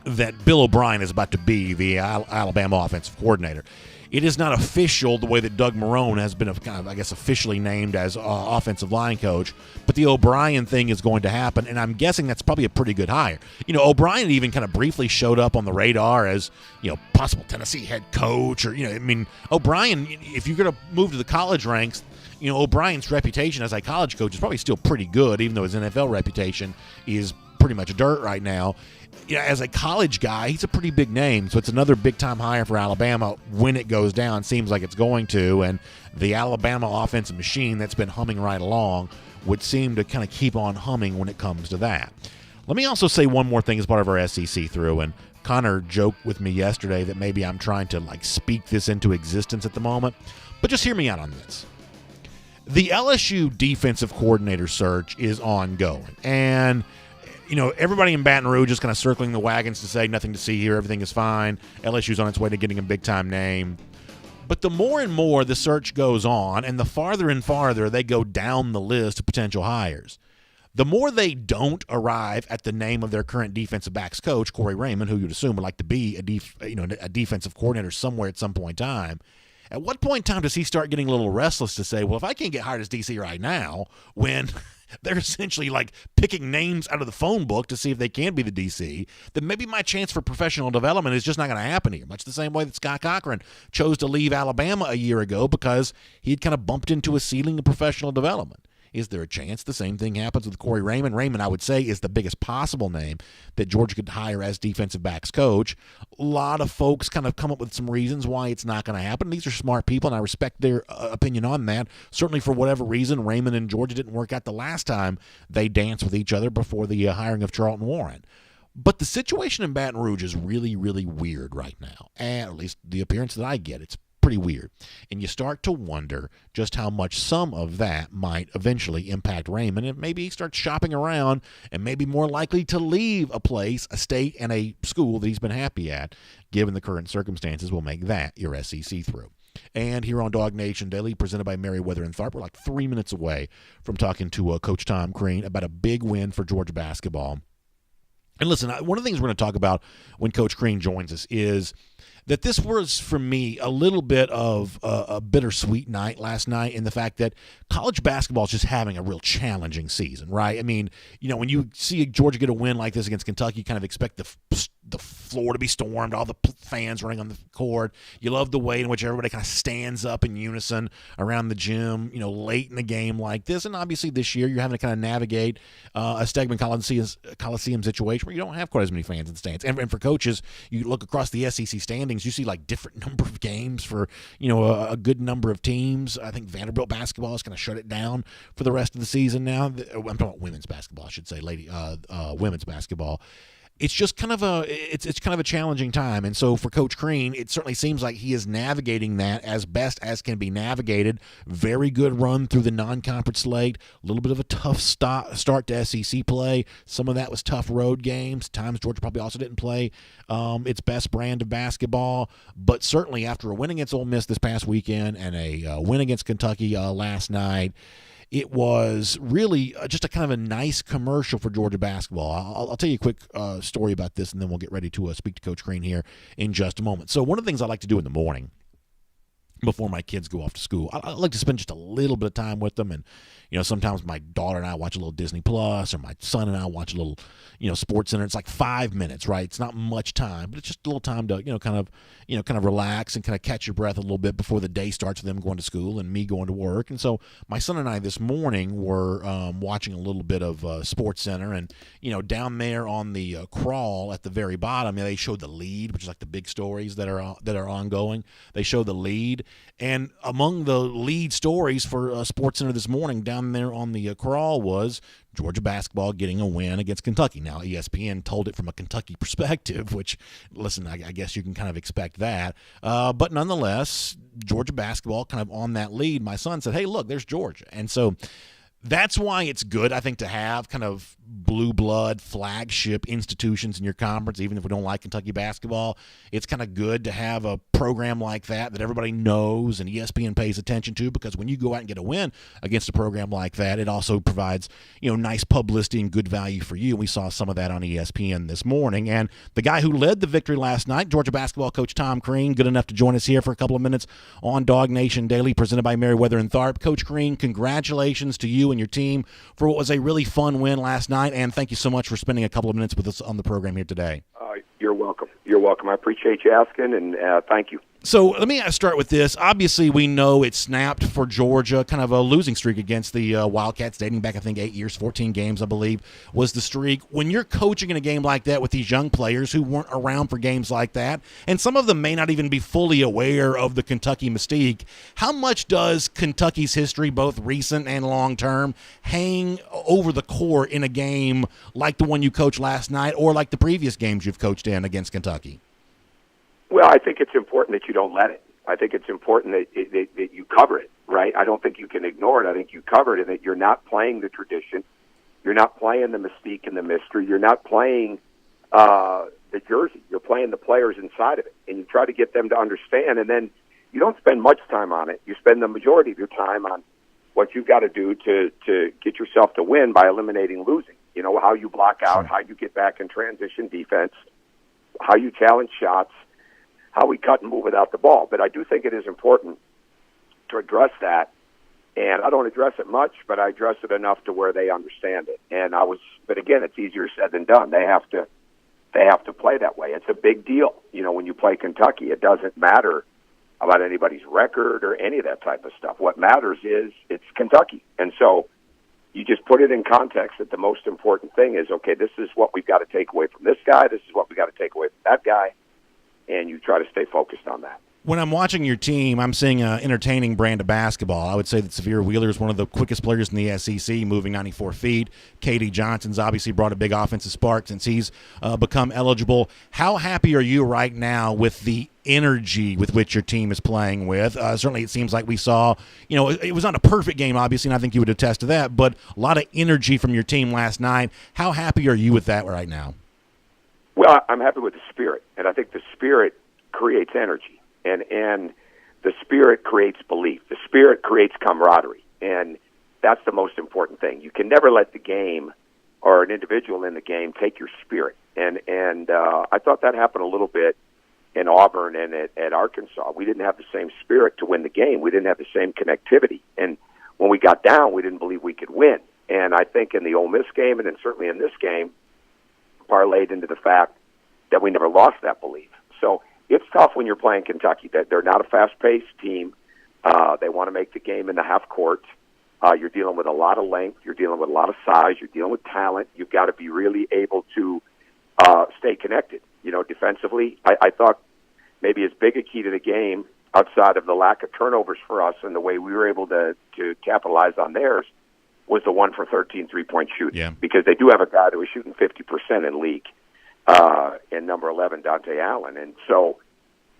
that Bill O'Brien is about to be the Alabama offensive coordinator. It is not official the way that Doug Marrone has been officially named as offensive line coach, but the O'Brien thing is going to happen, and I'm guessing that's probably a pretty good hire. O'Brien even kind of briefly showed up on the radar as, possible Tennessee head coach, or, O'Brien, if you're going to move to the college ranks, O'Brien's reputation as a college coach is probably still pretty good, even though his NFL reputation is pretty much dirt right now. As a college guy, he's a pretty big name, so it's another big-time hire for Alabama when it goes down. Seems like it's going to, and the Alabama offensive machine that's been humming right along would seem to kind of keep on humming when it comes to that. Let me also say one more thing as part of our SEC through, and Connor joked with me yesterday that maybe I'm trying to speak this into existence at the moment, but just hear me out on this. The LSU defensive coordinator search is ongoing, and everybody in Baton Rouge is kind of circling the wagons to say nothing to see here, everything is fine. LSU's on its way to getting a big-time name. But the more and more the search goes on, and the farther and farther they go down the list of potential hires, the more they don't arrive at the name of their current defensive backs coach, Corey Raymond, who you'd assume would like to be a defensive coordinator somewhere at some point in time. At what point in time does he start getting a little restless to say, well, if I can't get hired as DC right now, when they're essentially picking names out of the phone book to see if they can be the DC, then maybe my chance for professional development is just not going to happen here. Much the same way that Scott Cochran chose to leave Alabama a year ago because he'd kind of bumped into a ceiling of professional development. Is there a chance the same thing happens with Corey Raymond? Raymond, I would say, is the biggest possible name that Georgia could hire as defensive backs coach. A lot of folks kind of come up with some reasons why it's not going to happen. These are smart people, and I respect their opinion on that. Certainly, for whatever reason, Raymond and Georgia didn't work out the last time they danced with each other before the hiring of Charlton Warren. But the situation in Baton Rouge is really, really weird right now, and at least the appearance that I get. It's pretty weird. And you start to wonder just how much some of that might eventually impact Raymond, and maybe he starts shopping around and maybe more likely to leave a place, a state, and a school that he's been happy at, given the current circumstances. Will make that your SEC through. And here on DawgNation Daily, presented by Merriweather and Tharp, we're 3 minutes away from talking to Coach Tom Crean about a big win for Georgia basketball. And listen, one of the things we're going to talk about when Coach Crean joins us is that this was, for me, a little bit of a bittersweet night last night in the fact that college basketball is just having a real challenging season, right? I mean, when you see Georgia get a win like this against Kentucky, you kind of expect the floor to be stormed, all the fans running on the court. You love the way in which everybody kind of stands up in unison around the gym, late in the game like this. And obviously this year you're having to kind of navigate a Stegman Coliseum situation where you don't have quite as many fans in the stands. And for coaches, you look across the SEC standings, you see like different number of games for, a good number of teams. I think Vanderbilt basketball is going to shut it down for the rest of the season now. I'm talking about women's basketball, I should say, women's basketball. It's just kind of a challenging time. And so for Coach Crean, it certainly seems like he is navigating that as best as can be navigated. Very good run through the non-conference slate. A little bit of a tough start to SEC play. Some of that was tough road games. Times Georgia probably also didn't play its best brand of basketball. But certainly after a win against Ole Miss this past weekend and a win against Kentucky last night, it was really just a kind of a nice commercial for Georgia basketball. I'll tell you a quick story about this, and then we'll get ready to speak to Coach Crean here in just a moment. So one of the things I like to do in the morning before my kids go off to school, I like to spend just a little bit of time with them. And, sometimes my daughter and I watch a little Disney Plus, or my son and I watch a little, Sports Center. It's like 5 minutes, right? It's not much time, but it's just a little time to, kind of relax and kind of catch your breath a little bit before the day starts with them going to school and me going to work. And so my son and I this morning were watching a little bit of Sports Center, and, down there on the crawl at the very bottom, they showed the lead, which is like the big stories that are ongoing. They show the lead. And among the lead stories for Sports Center this morning down there on the crawl was Georgia basketball getting a win against Kentucky. Now, ESPN told it from a Kentucky perspective, which, listen, I guess you can kind of expect that. But nonetheless, Georgia basketball kind of on that lead. My son said, hey, look, there's Georgia. And so that's why it's good, I think, to have kind of blue blood flagship institutions in your conference, even if we don't like Kentucky basketball. It's kind of good to have a program like that everybody knows and ESPN pays attention to, because when you go out and get a win against a program like that, it also provides, nice publicity and good value for you. And we saw some of that on ESPN this morning. And the guy who led the victory last night, Georgia basketball coach Tom Crean, good enough to join us here for a couple of minutes on DawgNation Daily, presented by Merriweather and Tharp. Coach Crean, congratulations to you and your team for what was a really fun win last night, and thank you so much for spending a couple of minutes with us on the program here today. You're welcome. You're welcome. I appreciate you asking, and thank you. So let me start with this. Obviously, we know it snapped for Georgia, kind of a losing streak against the Wildcats, dating back, I think, 8 years, 14 games, I believe, was the streak. When you're coaching in a game like that with these young players who weren't around for games like that, and some of them may not even be fully aware of the Kentucky mystique, how much does Kentucky's history, both recent and long-term, hang over the court in a game like the one you coached last night or like the previous games you've coached in against Kentucky? Well, I think it's important that you don't let it. I think it's important that you cover it, right? I don't think you can ignore it. I think you cover it, and that you're not playing the tradition. You're not playing the mystique and the mystery. You're not playing the jersey. You're playing the players inside of it, and you try to get them to understand, and then you don't spend much time on it. You spend the majority of your time on what you've got to do to get yourself to win by eliminating losing. How you block out, how you get back in transition defense, how you challenge shots, how we cut and move without the ball. But I do think it is important to address that, and I don't address it much, but I address it enough to where they understand it. But again, it's easier said than done. They have to play that way. It's a big deal. When you play Kentucky, it doesn't matter about anybody's record or any of that type of stuff. What matters is it's Kentucky. And so you just put it in context that the most important thing is, okay, this is what we've got to take away from this guy. This is what we've got to take away from that guy. And you try to stay focused on that. When I'm watching your team, I'm seeing an entertaining brand of basketball. I would say that Severe Wheeler is one of the quickest players in the SEC, moving 94 feet. Katie Johnson's obviously brought a big offensive spark since he's become eligible. How happy are you right now with the energy with which your team is playing with? Certainly it seems like we saw, it was not a perfect game, obviously, and I think you would attest to that, but a lot of energy from your team last night. How happy are you with that right now? Well, I'm happy with the spirit, and I think the spirit creates energy, and the spirit creates belief. The spirit creates camaraderie, and that's the most important thing. You can never let the game or an individual in the game take your spirit, and I thought that happened a little bit in Auburn and at Arkansas. We didn't have the same spirit to win the game. We didn't have the same connectivity. And when we got down, we didn't believe we could win. And I think in the Ole Miss game, and then certainly in this game, parlayed into the fact that we never lost that belief. So it's tough when you're playing Kentucky. They're not a fast-paced team. They want to make the game in the half court. You're dealing with a lot of length. You're dealing with a lot of size. You're dealing with talent. You've got to be really able to stay connected. Defensively, I thought maybe as big a key to the game, outside of the lack of turnovers for us and the way we were able to capitalize on theirs, was the 1 for 13 3-point shooting. Yeah. Because they do have a guy that was shooting 50% in league, in number 11, Dante Allen. And so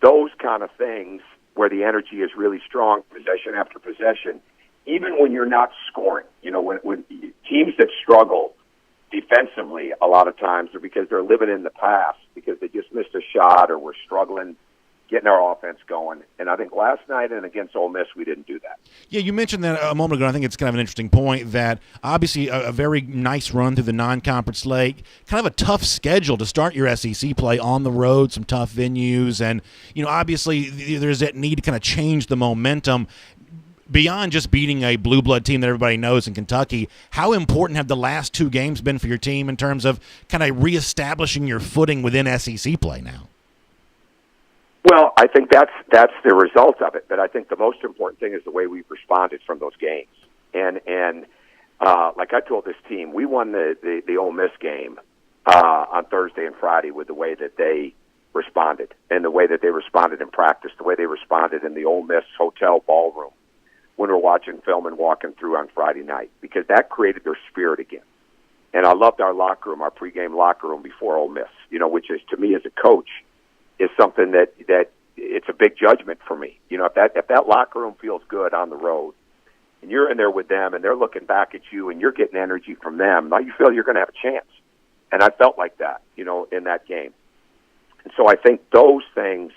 those kind of things where the energy is really strong, possession after possession, even when you're not scoring, when teams that struggle defensively a lot of times are because they're living in the past, because they just missed a shot or were struggling getting our offense going. And I think last night and against Ole Miss, we didn't do that. Yeah, you mentioned that a moment ago. I think it's kind of an interesting point that obviously a very nice run through the non-conference slate, kind of a tough schedule to start your SEC play on the road, some tough venues. And, obviously there's that need to kind of change the momentum. Beyond just beating a blue blood team that everybody knows in Kentucky, how important have the last 2 games been for your team in terms of kind of reestablishing your footing within SEC play now? Well, I think that's the result of it. But I think the most important thing is the way we've responded from those games. And like I told this team, we won the Ole Miss game on Thursday and Friday with the way that they responded, and the way that they responded in practice, the way they responded in the Ole Miss hotel ballroom when we're watching film and walking through on Friday night, because that created their spirit again. And I loved our locker room, our pregame locker room before Ole Miss, which is, to me as a coach, is something that it's a big judgment for me. If that locker room feels good on the road, and you're in there with them, and they're looking back at you, and you're getting energy from them, now you feel you're going to have a chance. And I felt like that, in that game. And so I think those things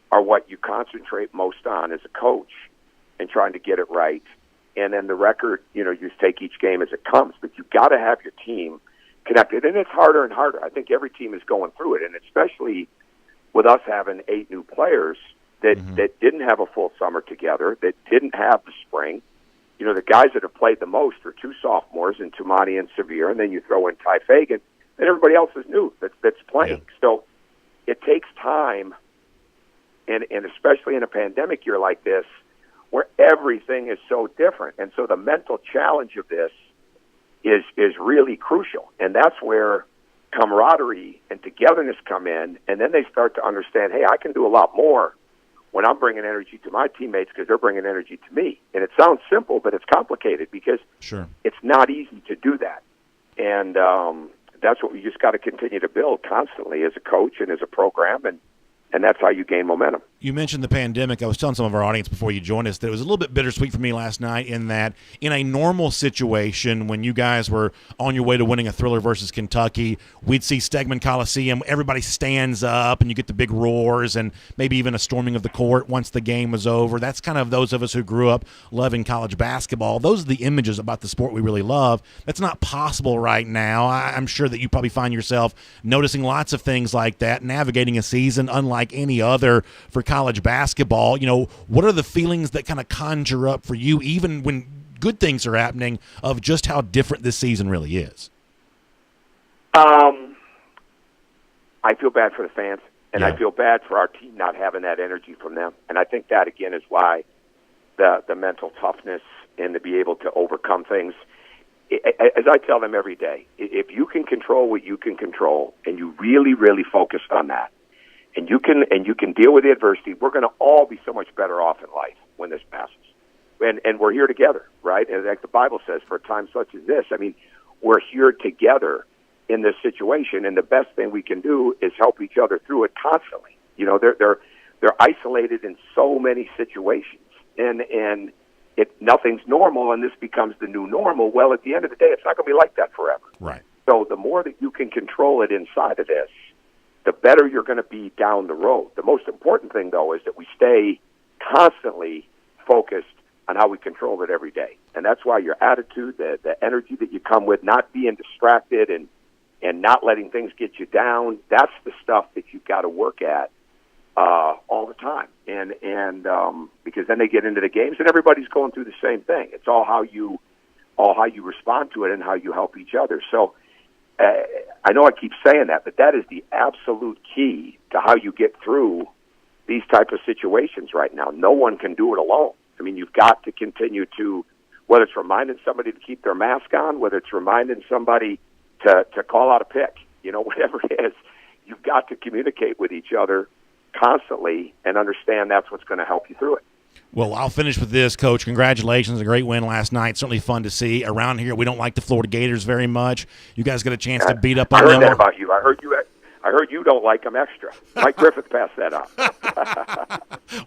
are what you concentrate most on as a coach, and trying to get it right. And then the record, you just take each game as it comes. But you've got to have your team connected. And it's harder and harder. I think every team is going through it, and especially with us having 8 new players that didn't have a full summer together, that didn't have the spring. The guys that have played the most are 2 sophomores in Tumani and Sevier, and then you throw in Ty Fagan, and everybody else is new that's playing. Yeah. So it takes time, and especially in a pandemic year like this, where everything is so different. And so the mental challenge of this is really crucial. And that's where camaraderie and togetherness come in, and then they start to understand, hey, I can do a lot more when I'm bringing energy to my teammates because they're bringing energy to me. And it sounds simple, but it's complicated because It's not easy to do that. And that's what we just got to continue to build constantly as a coach and as a program, and that's how you gain momentum. You mentioned the pandemic. I was telling some of our audience before you joined us that it was a little bit bittersweet for me last night in that in a normal situation when you guys were on your way to winning a thriller versus Kentucky, we'd see Stegman Coliseum, everybody stands up and you get the big roars and maybe even a storming of the court once the game was over. That's kind of those of us who grew up loving college basketball. Those are the images about the sport we really love. That's not possible right now. I'm sure that you probably find yourself noticing lots of things like that, navigating a season unlike any other for college basketball. What are the feelings that kind of conjure up for you, even when good things are happening, of just how different this season really is? I feel bad for the fans, and Yeah. I feel bad for our team not having that energy from them. And I think that, again, is why the mental toughness and to be able to overcome things. As I tell them every day, if you can control what you can control, and you really, really focus on that, and you can deal with the adversity, we're going to all be so much better off in life when this passes. And we're here together, right? And like the Bible says, for a time such as this, we're here together in this situation, and the best thing we can do is help each other through it constantly. They're isolated in so many situations, and nothing's normal, and this becomes the new normal. Well, at the end of the day, it's not going to be like that forever. Right. So the more that you can control it inside of this, the better you're going to be down the road. The most important thing, though, is that we stay constantly focused on how we control it every day. And that's why your attitude, the energy that you come with, not being distracted and not letting things get you down, that's the stuff that you've got to work at all the time, and because then they get into the games and everybody's going through the same thing. It's all how you respond to it and how you help each other. So I know I keep saying that, but that is the absolute key to how you get through these type of situations right now. No one can do it alone. I mean, you've got to continue to, whether it's reminding somebody to keep their mask on, whether it's reminding somebody to call out a pick, whatever it is, you've got to communicate with each other constantly and understand that's what's going to help you through it. Well, I'll finish with this, Coach. Congratulations. A great win last night. Certainly fun to see. Around here, we don't like the Florida Gators very much. You guys got a chance to beat up on them. I heard that about you. I heard you don't like them extra. Mike Griffith passed that up.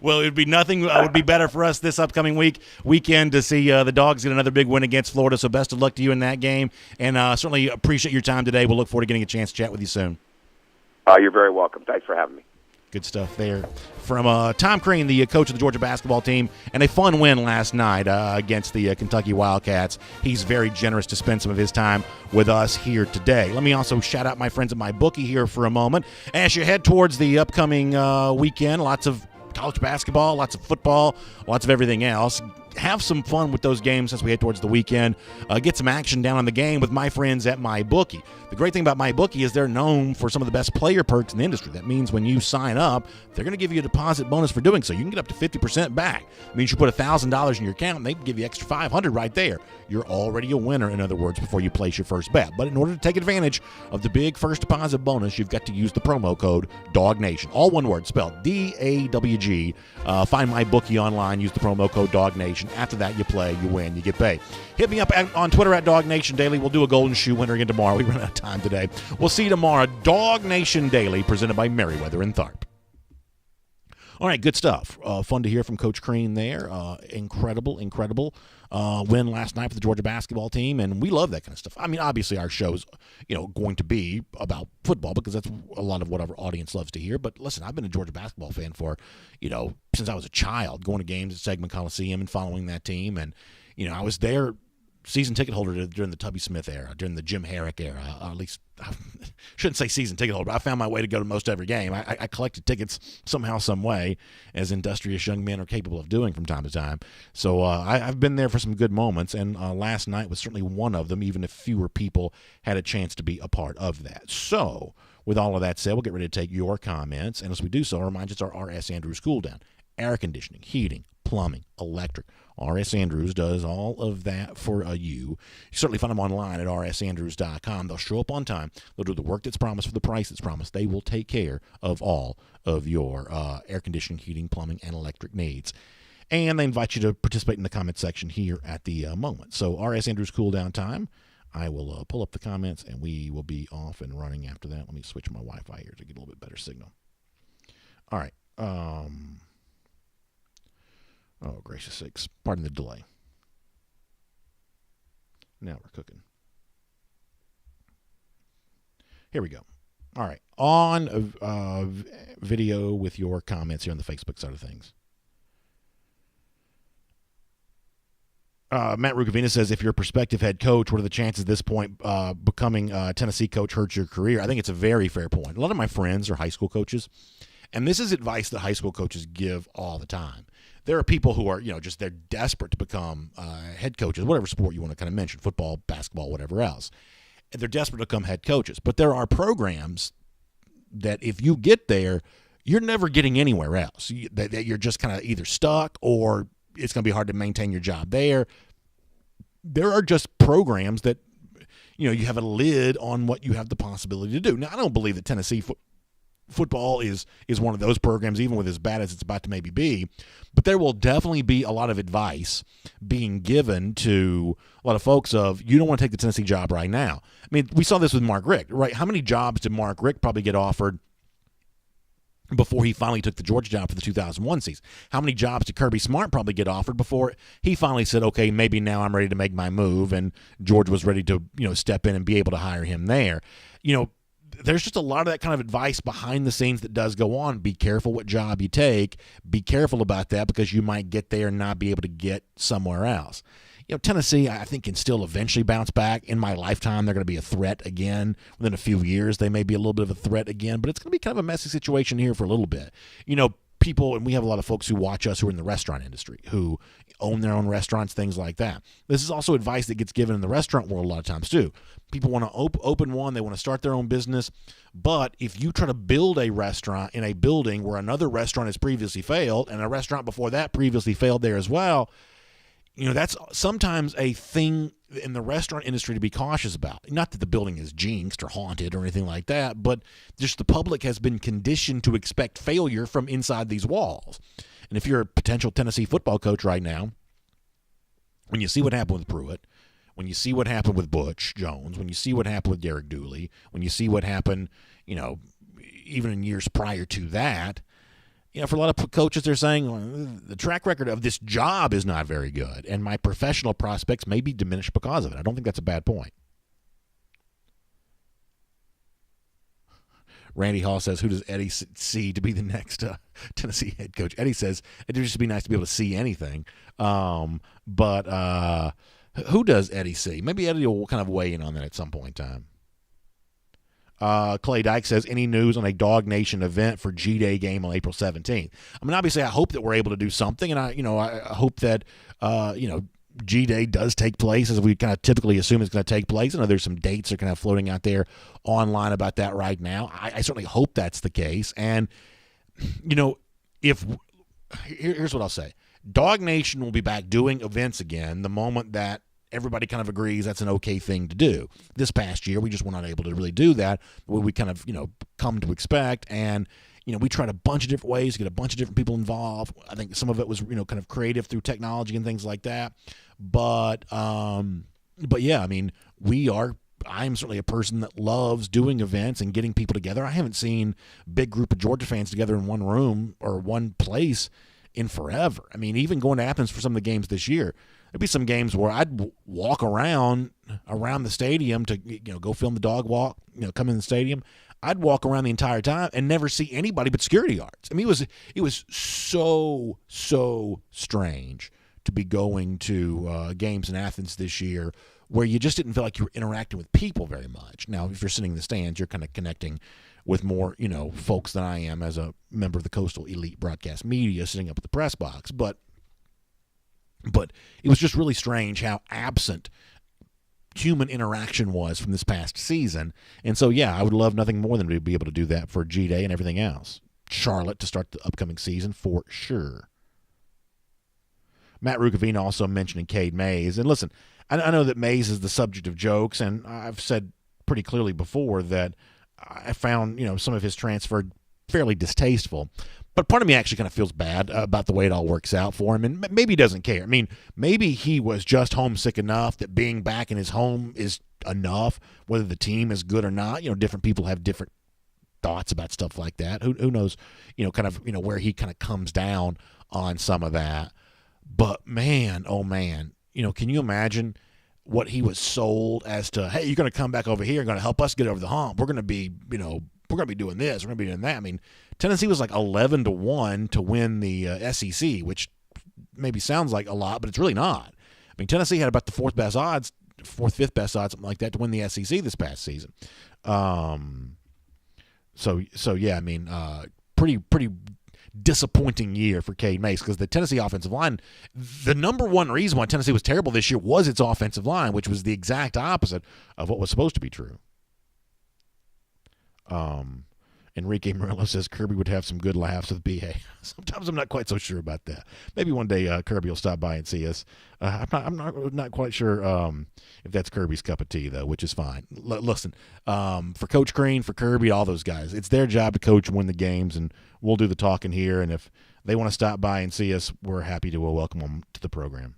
Well, it would be nothing. Would be better for us this upcoming weekend to see the Dogs get another big win against Florida. So best of luck to you in that game. And certainly appreciate your time today. We'll look forward to getting a chance to chat with you soon. You're very welcome. Thanks for having me. Good stuff there from Tom Crean, the coach of the Georgia basketball team, and a fun win last night against the Kentucky Wildcats. He's very generous to spend some of his time with us here today. Let me also shout out my friends at MyBookie here for a moment. As you head towards the upcoming weekend, lots of college basketball, lots of football, lots of everything else. Have some fun with those games as we head towards the weekend. Get some action down on the game with my friends at MyBookie. The great thing about MyBookie is they're known for some of the best player perks in the industry. That means when you sign up, they're going to give you a deposit bonus for doing so. You can get up to 50% back. It means you put $1,000 in your account, and they give you extra $500 right there. You're already a winner, in other words, before you place your first bet. But in order to take advantage of the big first deposit bonus, you've got to use the promo code DawgNation. All one word, spelled D-A-W-G. Find MyBookie online, use the promo code DawgNation. After that, you play, you win, you get paid. Hit me up on Twitter at DawgNation Daily. We'll do a golden shoe winner again tomorrow. We run out of time today. We'll see you tomorrow. DawgNation Daily, presented by Merriweather and Tharp. All right, good stuff. Fun to hear from Coach Crean there. Incredible win last night for the Georgia basketball team, and we love that kind of stuff. I mean, obviously our show's going to be about football because that's a lot of what our audience loves to hear. But listen, I've been a Georgia basketball fan for since I was a child, going to games at Segment Coliseum and following that team, and I was there. Season ticket holder during the Tubby Smith era, during the Jim Herrick era, at least I shouldn't say season ticket holder, but I found my way to go to most every game. I collected tickets somehow, some way, as industrious young men are capable of doing from time to time. So I've been there for some good moments, and last night was certainly one of them, even if fewer people had a chance to be a part of that. So with all of that said, we'll get ready to take your comments, and as we do so, remind you it's our R.S. Andrews cool down. Air conditioning, heating, plumbing, electric. R.S. Andrews does all of that for you. You certainly find them online at rsandrews.com. They'll show up on time. They'll do the work that's promised for the price that's promised. They will take care of all of your air conditioning, heating, plumbing, and electric needs. And they invite you to participate in the comment section here at the moment. So R.S. Andrews cool down time. I will pull up the comments, and we will be off and running after that. Let me switch my Wi-Fi here to get a little bit better signal. All right. Oh, gracious sakes. Pardon the delay. Now we're cooking. Here we go. All right. On video with your comments here on the Facebook side of things. Matt Rugavina says, if you're a prospective head coach, what are the chances at this point becoming a Tennessee coach hurts your career? I think it's a very fair point. A lot of my friends are high school coaches, and this is advice that high school coaches give all the time. There are people who are, they're desperate to become head coaches, whatever sport you want to kind of mention, football, basketball, whatever else. And they're desperate to become head coaches. But there are programs that if you get there, you're never getting anywhere else. That you're just kind of either stuck or it's going to be hard to maintain your job there. There are just programs that, you have a lid on what you have the possibility to do. Now, I don't believe that Tennessee football is one of those programs, even with as bad as it's about to maybe be. But there will definitely be a lot of advice being given to a lot of folks of, you don't want to take the Tennessee job right now. I mean, we saw this with Mark Richt, right? How many jobs did Mark Richt probably get offered before he finally took the Georgia job for the 2001 season? How many jobs did Kirby Smart probably get offered before he finally said, okay, maybe now I'm ready to make my move, and Georgia was ready to, step in and be able to hire him there? There's just a lot of that kind of advice behind the scenes that does go on. Be careful what job you take. Be careful about that because you might get there and not be able to get somewhere else. Tennessee, I think, can still eventually bounce back. In my lifetime, they're going to be a threat again. Within a few years, they may be a little bit of a threat again, but it's going to be kind of a messy situation here for a little bit. People, and we have a lot of folks who watch us who are in the restaurant industry, who own their own restaurants, things like that. This is also advice that gets given in the restaurant world a lot of times too. People want to open one, they want to start their own business, but if you try to build a restaurant in a building where another restaurant has previously failed, and a restaurant before that previously failed there as well, that's sometimes a thing in the restaurant industry to be cautious about. Not that the building is jinxed or haunted or anything like that, but just the public has been conditioned to expect failure from inside these walls. And if you're a potential Tennessee football coach right now, when you see what happened with Pruitt, when you see what happened with Butch Jones, when you see what happened with Derek Dooley, when you see what happened, even in years prior to that, for a lot of coaches, they're saying, well, the track record of this job is not very good, and my professional prospects may be diminished because of it. I don't think that's a bad point. Randy Hall says, who does Eddie see to be the next Tennessee head coach? Eddie says, it'd just be nice to be able to see anything. But who does Eddie see? Maybe Eddie will kind of weigh in on that at some point in time. Clay Dyke says, any news on a DawgNation event for G-Day game on April 17th? I mean, obviously, I hope that we're able to do something, and I hope that, G-Day does take place as we kind of typically assume it's going to take place. I know there's some dates that are kind of floating out there online about that right now. I certainly hope that's the case. And, here's what I'll say. DawgNation will be back doing events again the moment that everybody kind of agrees that's an okay thing to do. This past year, we just were not able to really do that, what we kind of, come to expect. And, we tried a bunch of different ways to get a bunch of different people involved. I think some of it was, kind of creative through technology and things like that. But yeah, I mean, I'm certainly a person that loves doing events and getting people together. I haven't seen a big group of Georgia fans together in one room or one place in forever. I mean, even going to Athens for some of the games this year, there'd be some games where I'd walk around the stadium to go film the dog walk, come in the stadium. I'd walk around the entire time and never see anybody but security guards. I mean, it was so strange to be going to games in Athens this year where you just didn't feel like you were interacting with people very much. Now, if you're sitting in the stands, you're kind of connecting with more, folks than I am as a member of the Coastal Elite Broadcast Media sitting up at the press box. But it was just really strange how absent human interaction was from this past season. And so, yeah, I would love nothing more than to be able to do that for G-Day and everything else. Charlotte to start the upcoming season for sure. Matt Rukavina also mentioning Cade Mays. And listen, I know that Mays is the subject of jokes, and I've said pretty clearly before that I found, some of his transfer fairly distasteful. But part of me actually kind of feels bad about the way it all works out for him, and maybe he doesn't care. I mean, maybe he was just homesick enough that being back in his home is enough, whether the team is good or not. Different people have different thoughts about stuff like that. Who knows, where he kind of comes down on some of that. But man, oh man, can you imagine what he was sold as to, hey, you're going to come back over here and going to help us get over the hump. We're going to be, we're going to be doing this. We're going to be doing that. I mean, Tennessee was like 11-1 to win the SEC, which maybe sounds like a lot, but it's really not. I mean, Tennessee had about the fifth best odds, something like that, to win the SEC this past season. So yeah, I mean, pretty disappointing year for Cade Mays, because the Tennessee offensive line, the number one reason why Tennessee was terrible this year was its offensive line, which was the exact opposite of what was supposed to be true. Enrique Murillo says Kirby would have some good laughs with BA. Sometimes I'm not quite so sure about that. Maybe one day Kirby will stop by and see us. I'm not quite sure if that's Kirby's cup of tea, though, which is fine. Listen, for Coach Crean, for Kirby, all those guys, it's their job to coach and win the games, and we'll do the talking here. And if they want to stop by and see us, we're happy to welcome them to the program.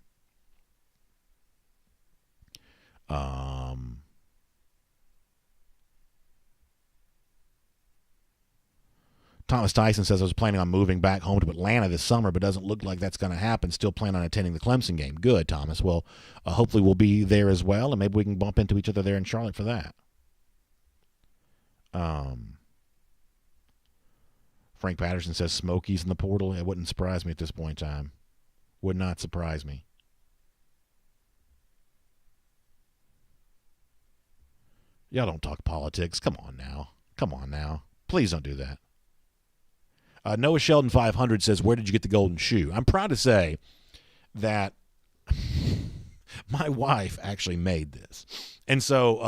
Thomas Tyson says, I was planning on moving back home to Atlanta this summer, but doesn't look like that's going to happen. Still plan on attending the Clemson game. Good, Thomas. Well, hopefully we'll be there as well, and maybe we can bump into each other there in Charlotte for that. Frank Patterson says Smokies in the portal. It wouldn't surprise me at this point in time. Would not surprise me. Y'all don't talk politics. Come on now. Please don't do that. Noah Sheldon 500 says, where did you get the golden shoe? I'm proud to say that my wife actually made this. And so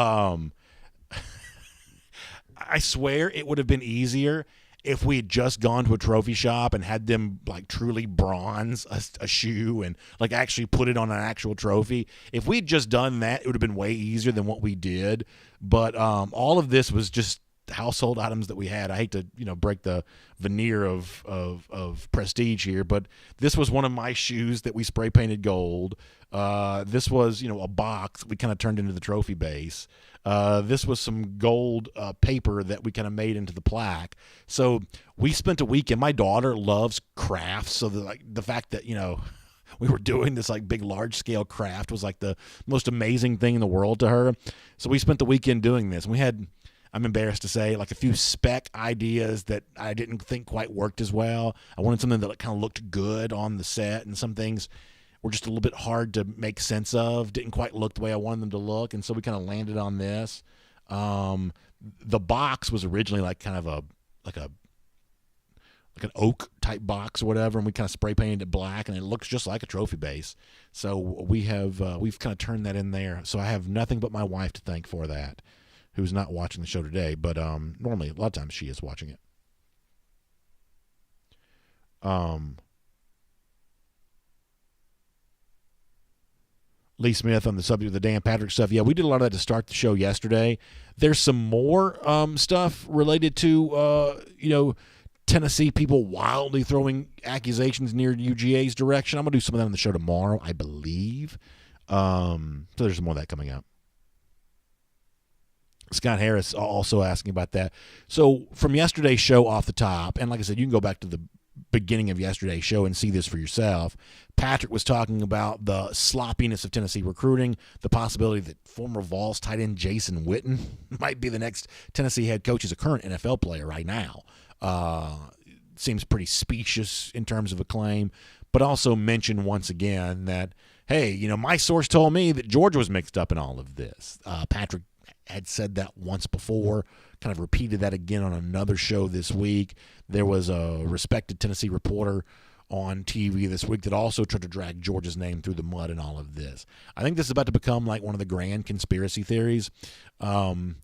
I swear it would have been easier if we had just gone to a trophy shop and had them like truly bronze a shoe and like actually put it on an actual trophy. If we'd just done that, it would have been way easier than what we did. But all of this was just household items that we had. I hate to, break the veneer of prestige here, but this was one of my shoes that we spray painted gold. This was, a box we kind of turned into the trophy base. This was some gold paper that we kind of made into the plaque. So we spent a weekend. My daughter loves crafts, so the fact that we were doing this like big large scale craft was like the most amazing thing in the world to her. So we spent the weekend doing this. And we had, I'm embarrassed to say, like a few spec ideas that I didn't think quite worked as well. I wanted something that kind of looked good on the set, and some things were just a little bit hard to make sense of, didn't quite look the way I wanted them to look, and so we kind of landed on this. The box was originally like kind of like an oak type box or whatever, and we kind of spray painted it black, and it looks just like a trophy base. So we've kind of turned that in there. So I have nothing but my wife to thank for that, who's not watching the show today, but normally a lot of times she is watching it. Lee Smith on the subject of the Dan Patrick stuff. Yeah, we did a lot of that to start the show yesterday. There's some more stuff related to, Tennessee people wildly throwing accusations near UGA's direction. I'm going to do some of that on the show tomorrow, I believe. So there's more of that coming up. Scott Harris also asking about that. So from yesterday's show off the top, and like I said, you can go back to the beginning of yesterday's show and see this for yourself. Patrick was talking about the sloppiness of Tennessee recruiting, the possibility that former Vols tight end Jason Witten might be the next Tennessee head coach. He's a current NFL player right now. Seems pretty specious in terms of a claim, but also mentioned once again that, hey, my source told me that Georgia was mixed up in all of this. Patrick had said that once before, kind of repeated that again on another show this week. There was a respected Tennessee reporter on TV this week that also tried to drag Georgia's name through the mud in all of this. I think this is about to become like one of the grand conspiracy theories. Pardon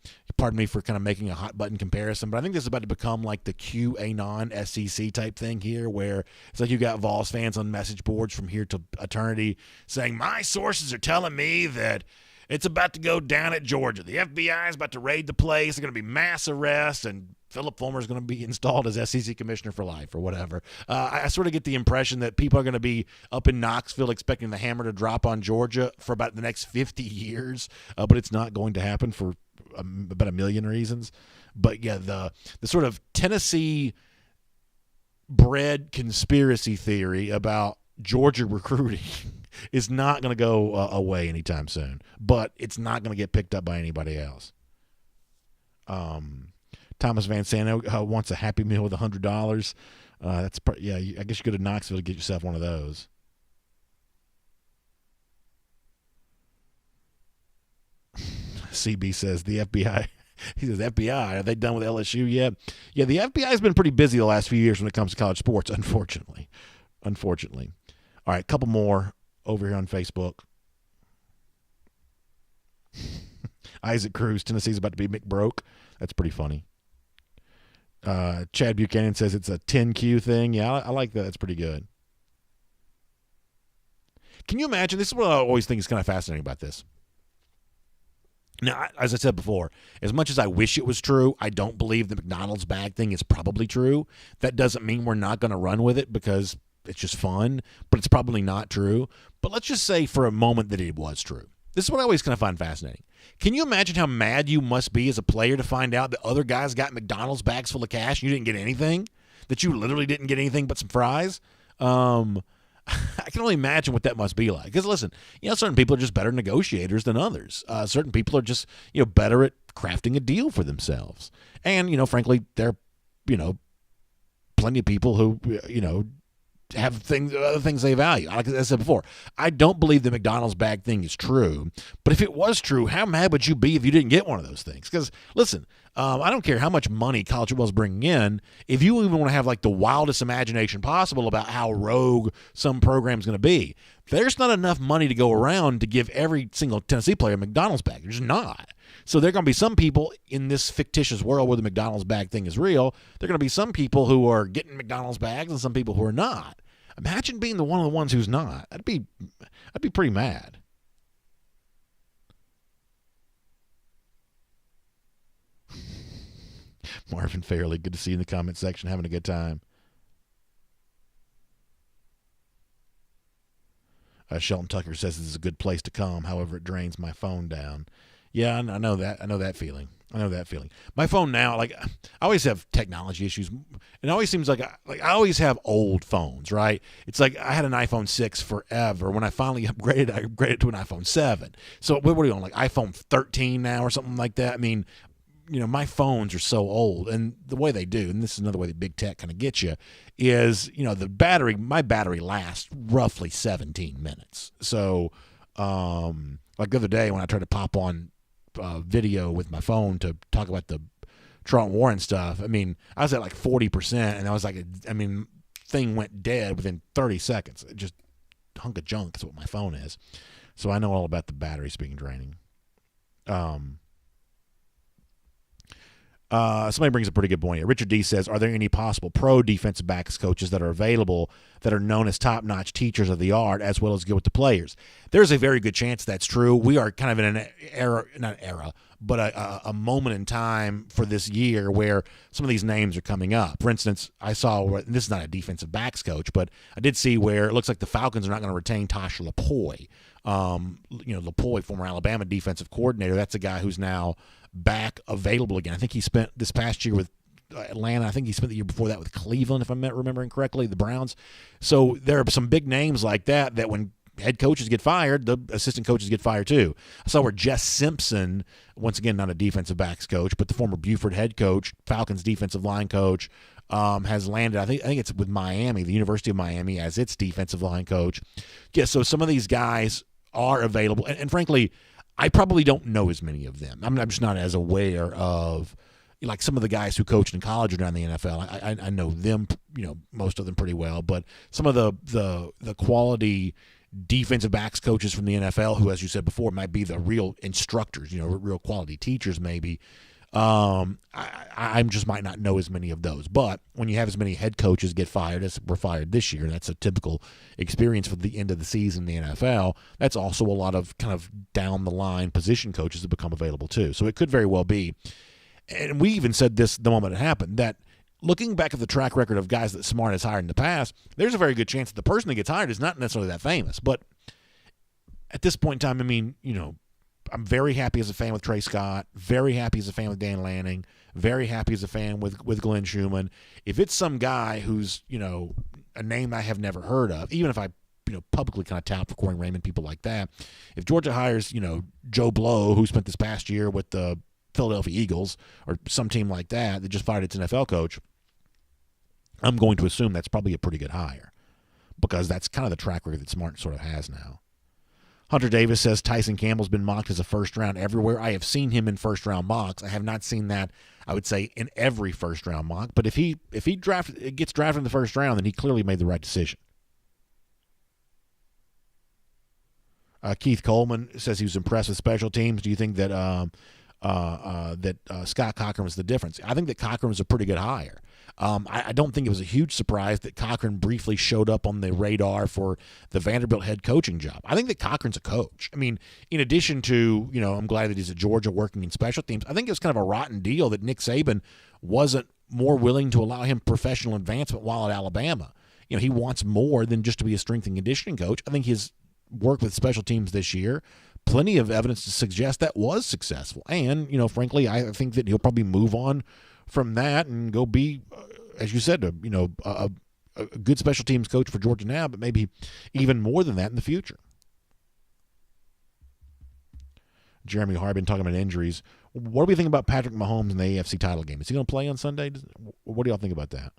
me for kind of making a hot button comparison, but I think this is about to become like the QAnon SEC type thing here, where it's like you got Vols fans on message boards from here to eternity saying, my sources are telling me that it's about to go down at Georgia. The FBI is about to raid the place. There's going to be mass arrests, and Philip Fulmer is going to be installed as SEC commissioner for life or whatever. I sort of get the impression that people are going to be up in Knoxville expecting the hammer to drop on Georgia for about the next 50 years, but it's not going to happen for about a million reasons. But, yeah, the sort of Tennessee-bred conspiracy theory about Georgia recruiting is not going to go away anytime soon, but it's not going to get picked up by anybody else. Thomas Van Sano wants a Happy Meal with $100. I guess you go to Knoxville to get yourself one of those. CB says the FBI. He says, FBI, are they done with LSU yet? Yeah, the FBI has been pretty busy the last few years when it comes to college sports, unfortunately. All right, a couple more over here on Facebook. Isaac Cruz, Tennessee's about to be McBroke. That's pretty funny. Chad Buchanan says it's a 10Q thing. Yeah, I like that. That's pretty good. Can you imagine? This is what I always think is kind of fascinating about this. Now, as I said before, as much as I wish it was true, I don't believe the McDonald's bag thing is probably true. That doesn't mean we're not going to run with it because it's just fun, but it's probably not true. But let's just say for a moment that it was true. This is what I always kind of find fascinating. Can you imagine how mad you must be as a player to find out that other guys got McDonald's bags full of cash and you didn't get anything? That you literally didn't get anything but some fries? I can only imagine what that must be like. Because listen, certain people are just better negotiators than others. Certain people are just, better at crafting a deal for themselves. And, frankly, there are, plenty of people who, have other things they value. Like I said before, I don't believe the McDonald's bag thing is true. But if it was true, how mad would you be if you didn't get one of those things? Because listen, I don't care how much money college football is bringing in. If you even want to have like the wildest imagination possible about how rogue some program is going to be, there's not enough money to go around to give every single Tennessee player a McDonald's bag. There's not. So there are going to be some people in this fictitious world where the McDonald's bag thing is real. There are going to be some people who are getting McDonald's bags and some people who are not. Imagine being one of the ones who's not. I'd be pretty mad. Marvin Fairley, good to see you in the comment section, having a good time. Shelton Tucker says this is a good place to come. However, it drains my phone down. Yeah, I know that. I know that feeling. My phone now, like, I always have technology issues. It always seems like I always have old phones, right? It's like I had an iPhone 6 forever. When I finally upgraded, I upgraded to an iPhone 7. So what are you on, like iPhone 13 now or something like that? I mean, my phones are so old, and the way they do, and this is another way that big tech kind of gets you, is, my battery lasts roughly 17 minutes. So, like the other day when I tried to pop on video with my phone to talk about the Trump Warren stuff, I mean, I was at like 40%, and I was like, thing went dead within 30 seconds. It just hunk of junk is what my phone is. So I know all about the batteries being draining. Somebody brings a pretty good point here. Richard D says, are there any possible pro defensive backs coaches that are available that are known as top-notch teachers of the art as well as good with the players? There's a very good chance that's true. We are kind of in an era, not an era, but a moment in time for this year where some of these names are coming up. For instance, I saw, this is not a defensive backs coach, but I did see where it looks like the Falcons are not going to retain Tosh Lapoy. Lapoy, former Alabama defensive coordinator, that's a guy who's now back available again. I think he spent this past year with Atlanta. I think he spent the year before that with Cleveland, if I'm remembering correctly, the Browns. So there are some big names like that when head coaches get fired, the assistant coaches get fired too. I saw where Jess Simpson, once again not a defensive backs coach, but the former Buford head coach, Falcons defensive line coach, has landed, I think it's with Miami, the University of Miami, as its defensive line coach. Yeah, so some of these guys are available, and frankly, I probably don't know as many of them. I'm just not as aware of, like, some of the guys who coached in college or down in the NFL. I know them, most of them pretty well, but some of the quality defensive backs coaches from the NFL who, as you said before, might be the real instructors, real quality teachers maybe. I just might not know as many of those. But when you have as many head coaches get fired as were fired this year, that's a typical experience for the end of the season in the NFL. That's also a lot of kind of down the line position coaches that become available too. So it could very well be, and we even said this the moment it happened, that looking back at the track record of guys that Smart has hired in the past, there's a very good chance that the person that gets hired is not necessarily that famous. But at this point in time, I mean, I'm very happy as a fan with Trey Scott, very happy as a fan with Dan Lanning, very happy as a fan with Glenn Schumann. If it's some guy who's, a name I have never heard of, even if I, publicly kind of tout for Corey Raymond, people like that, if Georgia hires, Joe Blow, who spent this past year with the Philadelphia Eagles or some team like that just fired its NFL coach, I'm going to assume that's probably a pretty good hire because that's kind of the track record that Smart sort of has now. Hunter Davis says Tyson Campbell's been mocked as a first round everywhere. I have seen him in first round mocks. I have not seen that, I would say, in every first round mock. But if he gets drafted in the first round, then he clearly made the right decision. Keith Coleman says he was impressed with special teams. Do you think that Scott Cochran was the difference? I think that Cochran was a pretty good hire. I don't think it was a huge surprise that Cochran briefly showed up on the radar for the Vanderbilt head coaching job. I think that Cochran's a coach. I mean, in addition to, I'm glad that he's at Georgia working in special teams, I think it was kind of a rotten deal that Nick Saban wasn't more willing to allow him professional advancement while at Alabama. He wants more than just to be a strength and conditioning coach. I think his work with special teams this year, plenty of evidence to suggest that was successful. And, frankly, I think that he'll probably move on from that and go be, as you said, a good special teams coach for Georgia now, but maybe even more than that in the future. Jeremy Harbin talking about injuries. What do we think about Patrick Mahomes in the AFC title game? Is he going to play on Sunday? What do y'all think about that?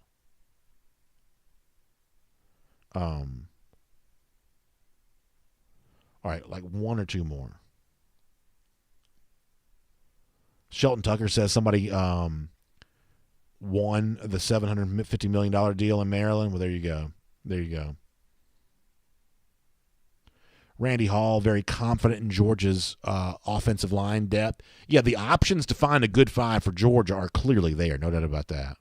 All right, like one or two more. Shelton Tucker says somebody won the $750 million deal in Maryland. Well, there you go. There you go. Randy Hall, very confident in Georgia's offensive line depth. Yeah, the options to find a good five for Georgia are clearly there. No doubt about that.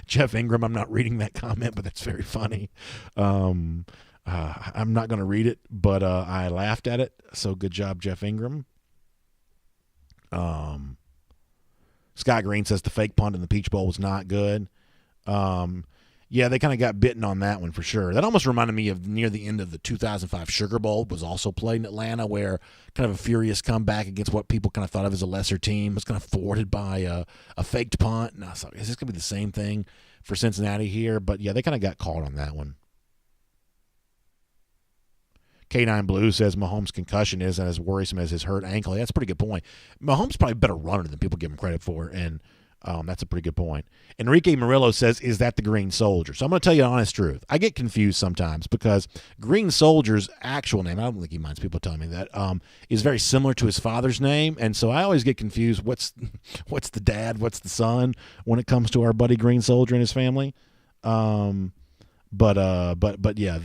Jeff Ingram, I'm not reading that comment, but that's very funny. I'm not going to read it, but I laughed at it. So good job, Jeff Ingram. Scott Green says the fake punt in the Peach Bowl was not good. Yeah, they kind of got bitten on that one for sure. That almost reminded me of near the end of the 2005 Sugar Bowl. It was also played in Atlanta, where kind of a furious comeback against what people kind of thought of as a lesser team was kind of thwarted by a faked punt. And I was like, is this going to be the same thing for Cincinnati here? But, yeah, they kind of got caught on that one. K9 Blue says Mahomes' concussion isn't as worrisome as his hurt ankle. That's a pretty good point. Mahomes probably a better runner than people give him credit for, and that's a pretty good point. Enrique Murillo says, is that the Green Soldier? So I'm going to tell you the honest truth. I get confused sometimes because Green Soldier's actual name, I don't think he minds people telling me that, is very similar to his father's name, and so I always get confused what's the dad, what's the son when it comes to our buddy Green Soldier and his family. But yeah,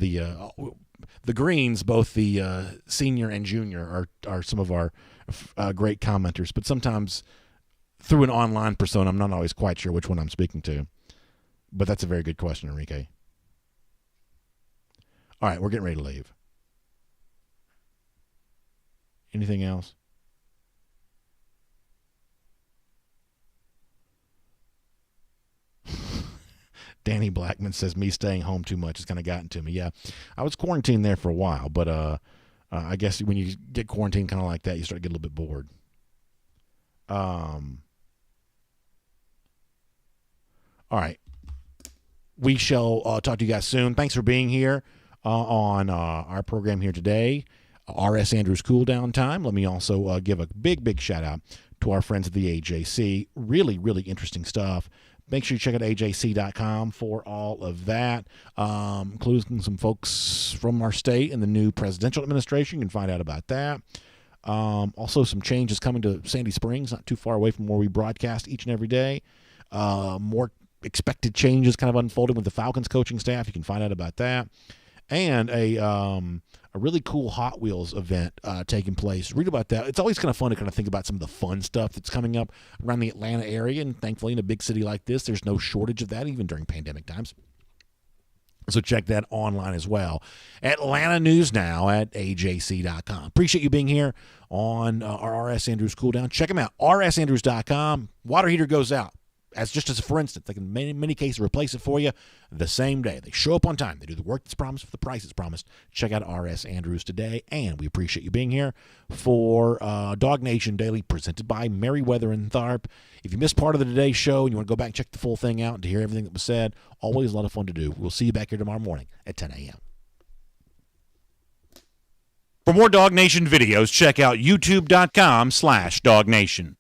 the Greens, both the senior and junior, are some of our great commenters. But sometimes through an online persona, I'm not always quite sure which one I'm speaking to. But that's a very good question, Enrique. All right, we're getting ready to leave. Anything else? Danny Blackman says me staying home too much has kind of gotten to me. Yeah, I was quarantined there for a while, but I guess when you get quarantined kind of like that, you start to get a little bit bored. All right. We shall talk to you guys soon. Thanks for being here on our program here today, R.S. Andrews Cool Down Time. Let me also give a big shout out to our friends at the AJC. Really, really interesting stuff. Make sure you check out ajc.com for all of that, including some folks from our state and the new presidential administration. You can find out about that. Also, some changes coming to Sandy Springs, not too far away from where we broadcast each and every day. More expected changes kind of unfolding with the Falcons coaching staff. You can find out about that. And a really cool Hot Wheels event taking place. Read about that. It's always kind of fun to kind of think about some of the fun stuff that's coming up around the Atlanta area. And thankfully, in a big city like this, there's no shortage of that, even during pandemic times. So check that online as well. Atlanta News Now at ajc.com. Appreciate you being here on our RS Andrews Cool Down. Check them out, rsandrews.com. Water heater goes out. Just as a for instance, they can in many cases replace it for you the same day. They show up on time. They do the work that's promised for the price that's promised. Check out RS Andrews today, and we appreciate you being here for DawgNation Daily, presented by Merriweather and Tharp. If you missed part of the today's show and you want to go back and check the full thing out and to hear everything that was said, always a lot of fun to do. We'll see you back here tomorrow morning at 10 a.m. For more DawgNation videos, check out youtube.com/DawgNation.